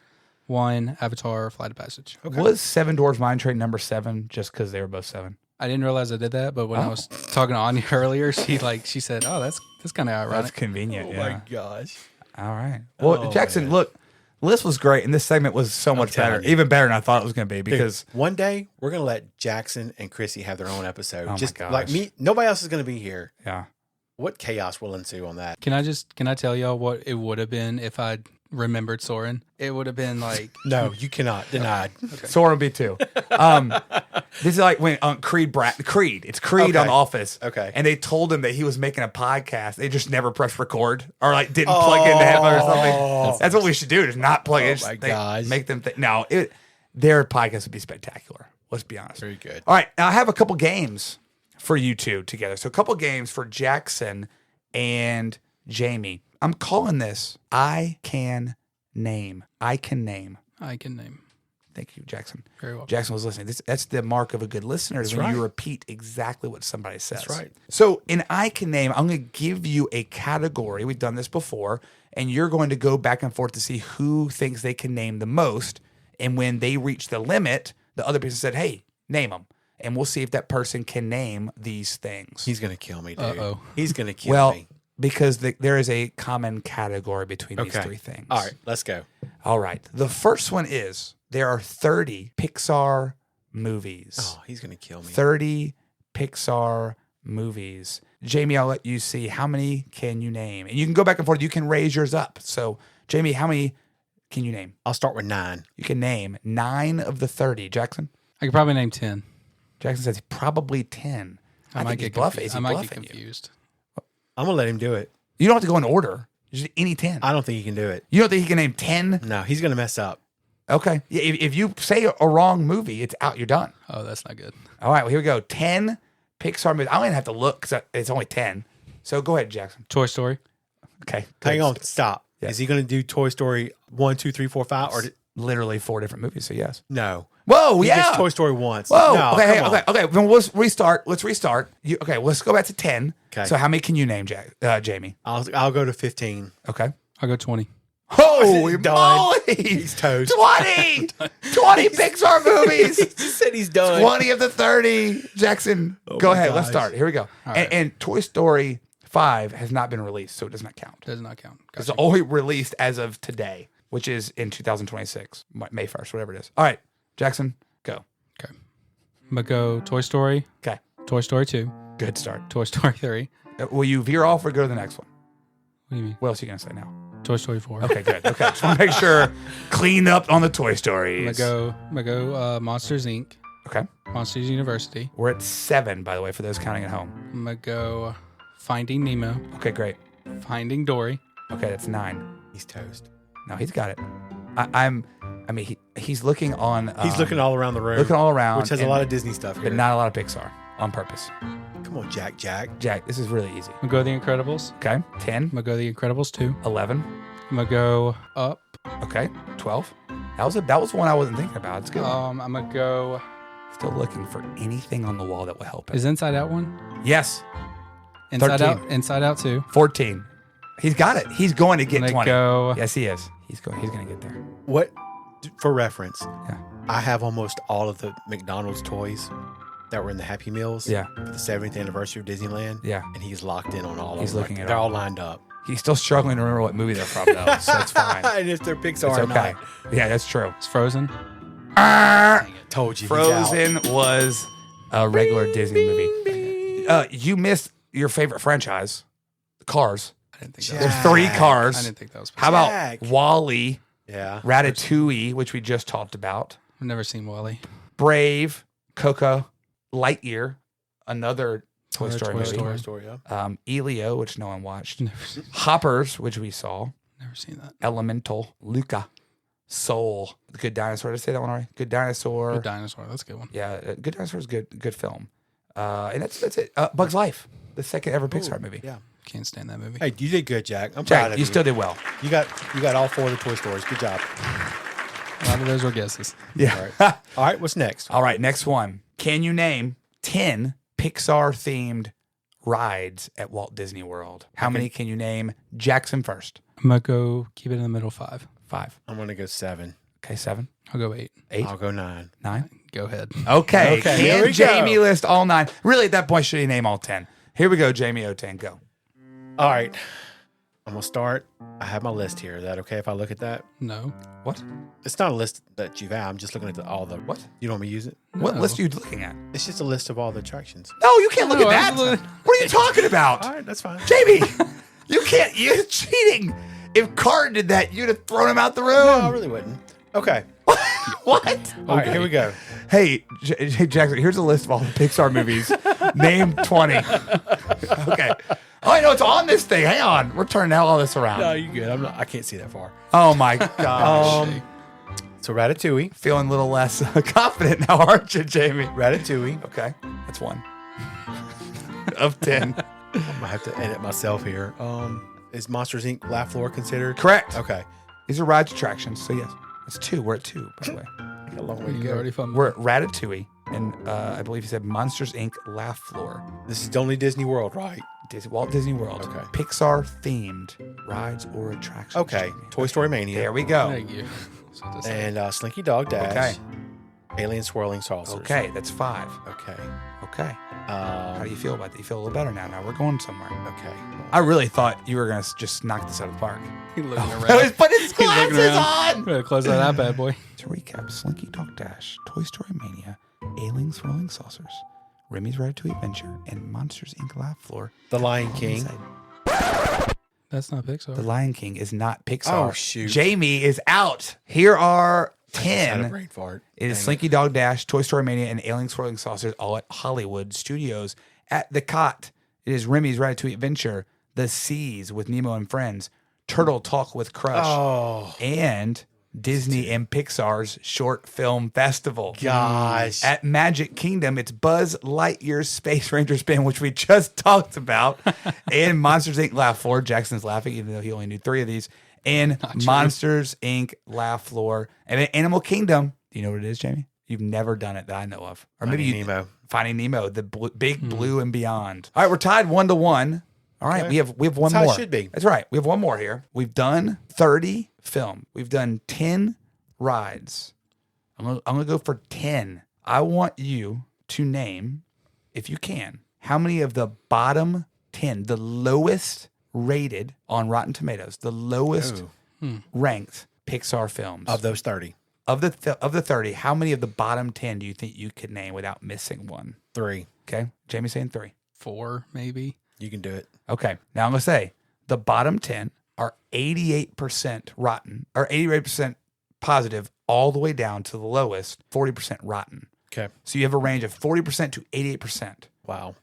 1, Avatar Flight of Passage. Okay. Was Seven Doors Mine Train number 7 just because they were both 7? I didn't realize I did that, but when I was talking to Anya earlier, she said, "Oh, that's kind of ironic." That's convenient. Oh, yeah. my gosh. All right. Well, Oh, Jackson, man. look, the list was great, and this segment was so much better, telling you. even better than I thought it was going to be because Dude, one day we're going to let Jackson and Chrissy have their own episode. Oh, my Just gosh. like me, nobody else is going to be here. yeah. What chaos will ensue on that? Can I tell y'all what it would have been if I'd remembered Soren? It would have been like No, you cannot. Denied. Soren B2. This is like when Creed. It's Creed Okay. on The Office. Okay. And they told him that he was making a podcast. They just never pressed record or like didn't plug into headphone or something. That's what we should do. Is not plug it. Oh, Just my gosh. Make them think. No, their podcast would be spectacular. Let's be honest. Very good. All right. Now I have a couple games for you two together. So a couple games for Jackson and Jaimie. I'm calling this I Can Name. I Can Name. I can name. Thank you, Jackson. Very well. Jackson was listening. That's the mark of a good listener is when right. you repeat exactly what somebody says. That's right. So in I Can Name, I'm going to give you a category. We've done this before, and you're going to go back and forth to see who thinks they can name the most. And when they reach the limit, the other person said, hey, name them. And we'll see if that person can name these things. He's going to kill me, dude. Uh-oh. He's going to kill well, me. because there is a common category between these Okay. three things. All right, let's go. All right. The first one is there are 30 Pixar movies. Oh, he's going to kill me. 30 Pixar movies. Jaimie, I'll let you see how many can you name. And you can go back and forth. You can raise yours up. So, Jaimie, how many can you name? I'll start with 9. You can name 9 of the 30. Jackson? I could probably name 10. Jackson says probably 10. I think he's bluffing. Is he I might bluffing get you? confused. I'm going to let him do it. You don't have to go in order. Just any 10. I don't think he can do it. You don't think he can name 10? No, he's going to mess up. Okay. Yeah, if you say a wrong movie, it's out. You're done. Oh, that's not good. All right. Well, here we go. 10 Pixar movies. I don't even have to look because it's only 10. So go ahead, Jackson. Toy Story. Okay. Hang on, stop. Yeah. Is he going to do Toy Story 1, 2, 3, 4, 5? Or Literally 4 different movies. So yes. no? Whoa. He Yeah. gets Toy Story once. Whoa. No, okay. come on. Okay. Then let's restart. Let's go back to 10. Okay. So how many can you name, Jaimie? I'll go to 15. Okay. I'll go 20. Holy He's done. moly! He's toast. 20! 20 Pixar movies! He just said he's done. 20 of the 30. Jackson, go my ahead. Let's gosh. start. Here we go. right. And Toy Story 5 has not been released, so it does not count. Does not count. It's Gotcha. only released as of today, which is in 2026, May 1st, whatever it is. All right, Jackson, go. Okay. I'm going to go Toy Story, Okay, Toy Story 2, good start. Toy Story 3. Will you veer off or go to the next one? What do you mean? What else are you going to say now? Toy Story 4. Okay, good. Okay, just want to make sure clean up on the Toy I'm Stories. going to go Monsters, Inc. Okay. Monsters University. We're at 7, by the way, for those counting at home. I'm going to go Finding Nemo. Okay, great. Finding Dory. Okay, that's 9. He's toast. No, he's got it. He's looking on. He's looking all around the room. Looking all around. Which has a lot of Disney stuff here. But not a lot of Pixar on purpose. Come on, Jack. Jack, this is really easy. I'm going to go The Incredibles. Okay, 10. I'm going to go The Incredibles 2. 11. I'm going to go Up. Okay, 12. That was one I wasn't thinking about. It's good. I'm going to go... Still looking for anything on the wall that will help him. Is Inside Out one? Yes. Inside 13. Out. Inside Out 2. 14. He's got it. He's going to get I'm 20. Go, Yes, he is. He's going to get there. What, for reference, Yeah. I have almost all of the McDonald's toys that were in the Happy Meals. Yeah. For the 70th anniversary of Disneyland. Yeah. And he's locked in on all of He's them. looking at They're all. all lined up. He's still struggling to remember what movie they're from, though, so it's fine. And if they're Pixar It's or okay. not. Yeah, that's true. It's Frozen. Told you. he's out. Frozen was a regular Disney movie. You missed your favorite franchise, Cars. I didn't think Jack. that was... There's 3 cars. I didn't think that was... How about Jack. Wall-E, Yeah. Ratatouille, which we just talked about, I've never seen Wall-E. Brave, Coco, Lightyear, another Toy Another Story Toy movie, Story. Story, yeah. Elio, which no one watched, Never seen, Hoppers, which we saw, never seen that. Elemental, Luca, Soul, The Good Dinosaur. Did I say that one already? Good Dinosaur. Good Dinosaur. That's a good one. Yeah, Good Dinosaur is good film. And that's it. Bugs Life, the second ever Pixar movie. Yeah. Can't stand that movie. Hey, you did good, Jack. I'm proud Jack, of you still did well. You got all 4 of the Toy Stories. Good job. A lot of those were guesses. Yeah. All right, what's next? All right, next one. Can you name 10 Pixar-themed rides at Walt Disney World? How many can you name? Jackson first. I'm going to go keep it in the middle 5. 5. I'm going to go 7. Okay, 7. I'll go 8. 8. I'll go 9. 9. Go ahead. Okay. Okay, here Can we Jaimie go. list all 9? Really, at that point, should he name all 10? Here we go, Jaimie O10. Go. All right. I'm going to start. I have my list here. Is that okay if I look at that? No. What? It's not a list that you've had. I'm just looking at all the... What? You don't want me to use it? What No. list are you looking at? It's just a list of all the attractions. No, you can't look No, at I that. was looking- What are you talking about? All right, that's fine. Jaimie, you can't. You're cheating. If Card did that, you'd have thrown him out the room. No, I really wouldn't. Okay. What? All right, here we go. Hey, Jackson, here's a list of all the Pixar movies. Name 20. Okay. Oh, I know it's on this thing. Hang on. We're turning all this around. No, you're good. I can't see that far. Oh, my gosh. So Ratatouille. Feeling a little less confident now, aren't you, Jaimie? Ratatouille. Okay. That's 1 of 10. I'm going to have to edit myself here. Is Monsters, Inc. Laugh Floor considered? Correct. Okay. These are rides attractions. So, yes. That's 2. We're at 2, by the way. Got a long way to You go. already fun. We're at Ratatouille. And I believe you said Monsters, Inc. Laugh Floor. This is only Disney World, right? Walt Disney World. Okay. Pixar-themed rides or attractions. Okay. Jaimie. Story Story Mania. There we go. Thank you. That's what this is. And Slinky Dog Dash. Okay. Alien Swirling Saucers. Okay, that's 5. Okay. Okay. How do you feel about that? You feel a little better now? Now we're going somewhere. Okay. I really thought you were going to just knock this out of the park. He's looking around. Put his He's looking glasses around. on! Better close that bad boy. To recap, Slinky Dog Dash, Toy Story Mania, Alien Swirling Saucers, Remy's Ratatouille Adventure, and Monsters, Inc. Laugh Floor. The Lion King. That's not Pixar. The Lion King is not Pixar. Oh, shoot. Jaimie is out. Here are Had a 10. brain fart. It is Dang Slinky Dog Dash, Toy Story Mania, and Alien Swirling Saucers, all at Hollywood Studios. At the Cot, it is Remy's Ratatouille Adventure, The Seas with Nemo and Friends, Turtle Talk with Crush, Oh, and Disney and Pixar's Short Film Festival. gosh. At Magic Kingdom, it's Buzz Lightyear's Space Ranger Spin, which we just talked about, and Monsters, Inc. Laugh Floor. Jackson's laughing, even though he only knew 3 of these. And Monsters, Inc. Laugh Floor. And then Animal Kingdom. Do you know what it is, Jaimie? You've never done it that I know of. Or maybe Finding you Nemo. Finding Nemo, the big blue and beyond. All right, we're tied 1-1. All right, Okay. we have one That's how it more. should be. That's right. We have one more here. We've done 30 film. We've done 10 rides. I'm gonna go for 10. I want you to name, if you can, how many of the bottom 10, the lowest rated on Rotten Tomatoes, the lowest ranked Pixar films Of those 30. of the 30. How many of the bottom 10 do you think you could name without missing one? 3. Okay, Jaimie saying 3. 4, maybe. You can do it. Okay, now I'm gonna say the bottom 10 are 88% rotten, or 88% positive, all the way down to the lowest 40% rotten. Okay. So you have a range of 40% to 88%. Wow.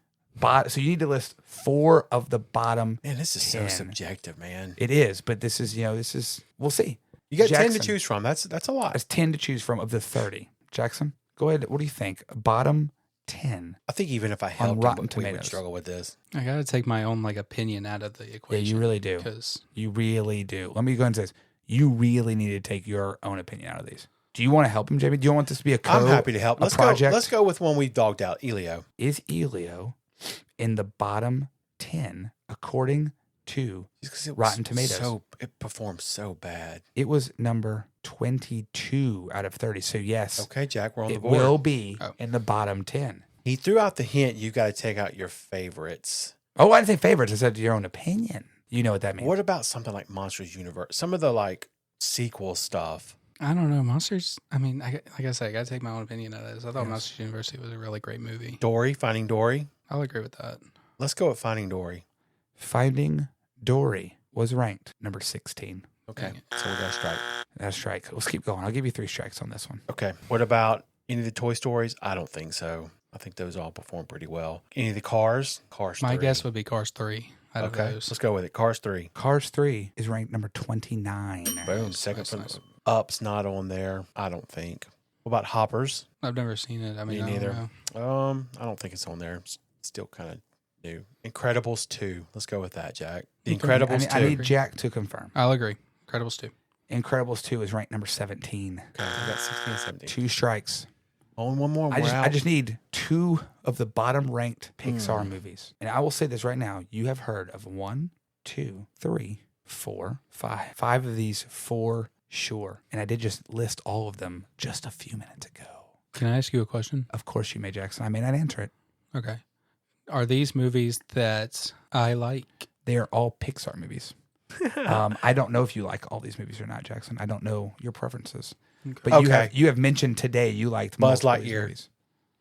So you need to list 4 of the bottom. Man, this is 10. so subjective, man. It is, but this is, we'll see. You got 10 Jackson, to choose from. That's a lot. That's 10 to choose from of the 30. Jackson, go ahead. What do you think? Bottom 10. I think even if I helped Rotten him, we would Tomatoes. struggle with this. I got to take my own opinion out of the equation. Yeah, you really do. Because You really do. Let me go ahead and say this. You really need to take your own opinion out of these. Do you want to help him, Jamie? Do you want this to be I'm happy to help. project? Let's go with one we dogged out, Elio. Is Elio in the bottom 10 according to Rotten Tomatoes? It performed so bad. It was number 22 out of 30. So yes, Okay, Jack, we're on the it board. will be in the bottom 10. He threw out the hint. You got to take out your favorites. Oh, I didn't say favorites. I said your own opinion. You know what that means. What about something like Monsters Universe? Some of the sequel stuff. I don't know. Monsters, like I said, I got to take my own opinion out of this. I thought Monsters University was a really great movie. Finding Dory. I'll agree with that. Let's go with Finding Dory. Finding Dory was ranked number 16. Okay, so we got a strike. That's a strike. Let's keep going. I'll give you 3 strikes on this one. Okay, what about any of the Toy Stories? I don't think so. I think those all perform pretty well. Any of the Cars? Cars 3. My guess would be Cars 3 out of Okay, those. let's go with it. Cars 3. Cars 3 is ranked number 29. Boom. Second Nice, from nice. Up's not on there. I don't think. What about Hoppers? I've never seen it. Me I don't neither. know. I don't think it's on there. It's still kind of new. Incredibles 2. Let's go with that, Jack. The I Incredibles need, 2. I need Jack to confirm. I'll agree. Incredibles 2. Incredibles 2 is ranked number 17. Okay, we got 16 and 17. 2 strikes. Only one more. I just need 2 of the bottom ranked Pixar movies. And I will say this right now. You have heard of 1, 2, 3, 4, 5. 5 of these for sure. And I did just list all of them just a few minutes ago. Can I ask you a question? Of course you may, Jackson. I may not answer it. Okay. Are these movies that I like? They are all Pixar movies. I don't know if you like all these movies or not, Jackson. I don't know your preferences. But Okay. you have mentioned today you liked Buzz most of these Lightyear. movies.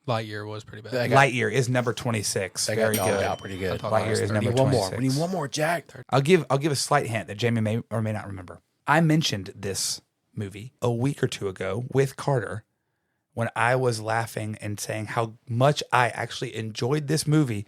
Lightyear was pretty bad. They got- Lightyear is number 26. They got Very dogged good. out pretty good. I thought Lightyear that was is 30. number We need one 26. more. We need one more, Jack. I'll give a slight hint that Jamie may or may not remember. I mentioned this movie a week or 2 ago with Carter when I was laughing and saying how much I actually enjoyed this movie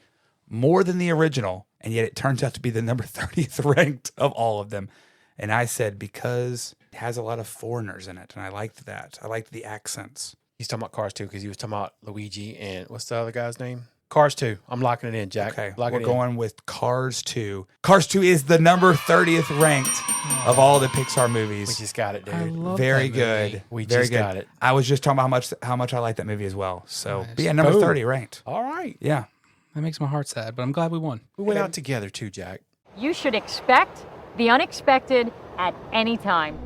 more than the original, and yet it turns out to be the number 30th ranked of all of them. And I said because it has a lot of foreigners in it, and I liked that. I liked the accents. He's talking about Cars 2 because he was talking about Luigi and what's the other guy's name? Cars 2. I'm locking it in, Jack. Okay, Lock we're it in. going with Cars 2. Cars 2 is the number 30th ranked of all the Pixar movies. We just got it, dude. I love Very that good. movie. We Very just good. got it. I was just talking about how much I like that movie as well. So, Nice. but yeah, number Boom. 30 ranked. All right. Yeah. That makes my heart sad, but I'm glad we won. We went out together too, Jack. You should expect the unexpected at any time.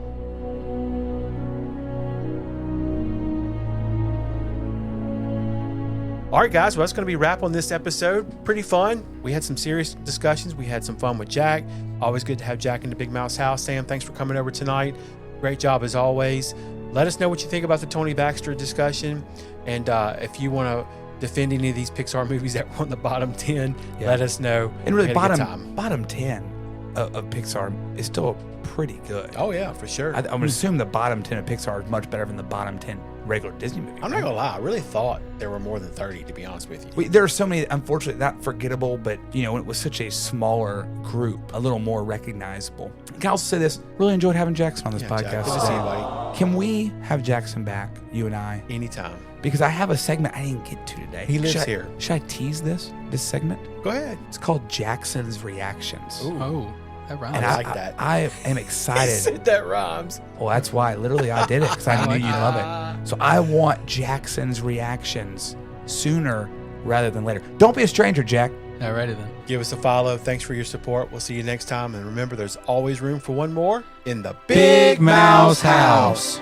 All right, guys. Well, that's going to be a wrap on this episode. Pretty fun. We had some serious discussions. We had some fun with Jack. Always good to have Jack in the Big Mouse house. Sam, thanks for coming over tonight. Great job as always. Let us know what you think about the Tony Baxter discussion. And if you want to defend any of these Pixar movies that were on the bottom 10, let us know. And really, We had a good time. bottom 10 of Pixar is still pretty good. Oh, yeah, for sure. I would assume the bottom 10 of Pixar is much better than the bottom 10 regular Disney movies. I'm not going to lie. I really thought there were more than 30, to be honest with you. There are so many, unfortunately, not forgettable, but, when it was such a smaller group, a little more recognizable. Can I also say this? Really enjoyed having Jackson on this Yeah, podcast. Jack, good to see you, buddy. Can we have Jackson back, you and I? Anytime. Because I have a segment I didn't get to today. He lives Should I- here. Should I tease this segment? Go ahead. It's called Jackson's Reactions. Ooh. Oh, that rhymes. And I like that. I am He excited. said that rhymes. Well, that's why. Literally, I did it because I knew like you'd love it. So I want Jackson's reactions sooner rather than later. Don't be a stranger, Jack. Alrighty then. Give us a follow. Thanks for your support. We'll see you next time. And remember, there's always room for one more in the Big Mouse House.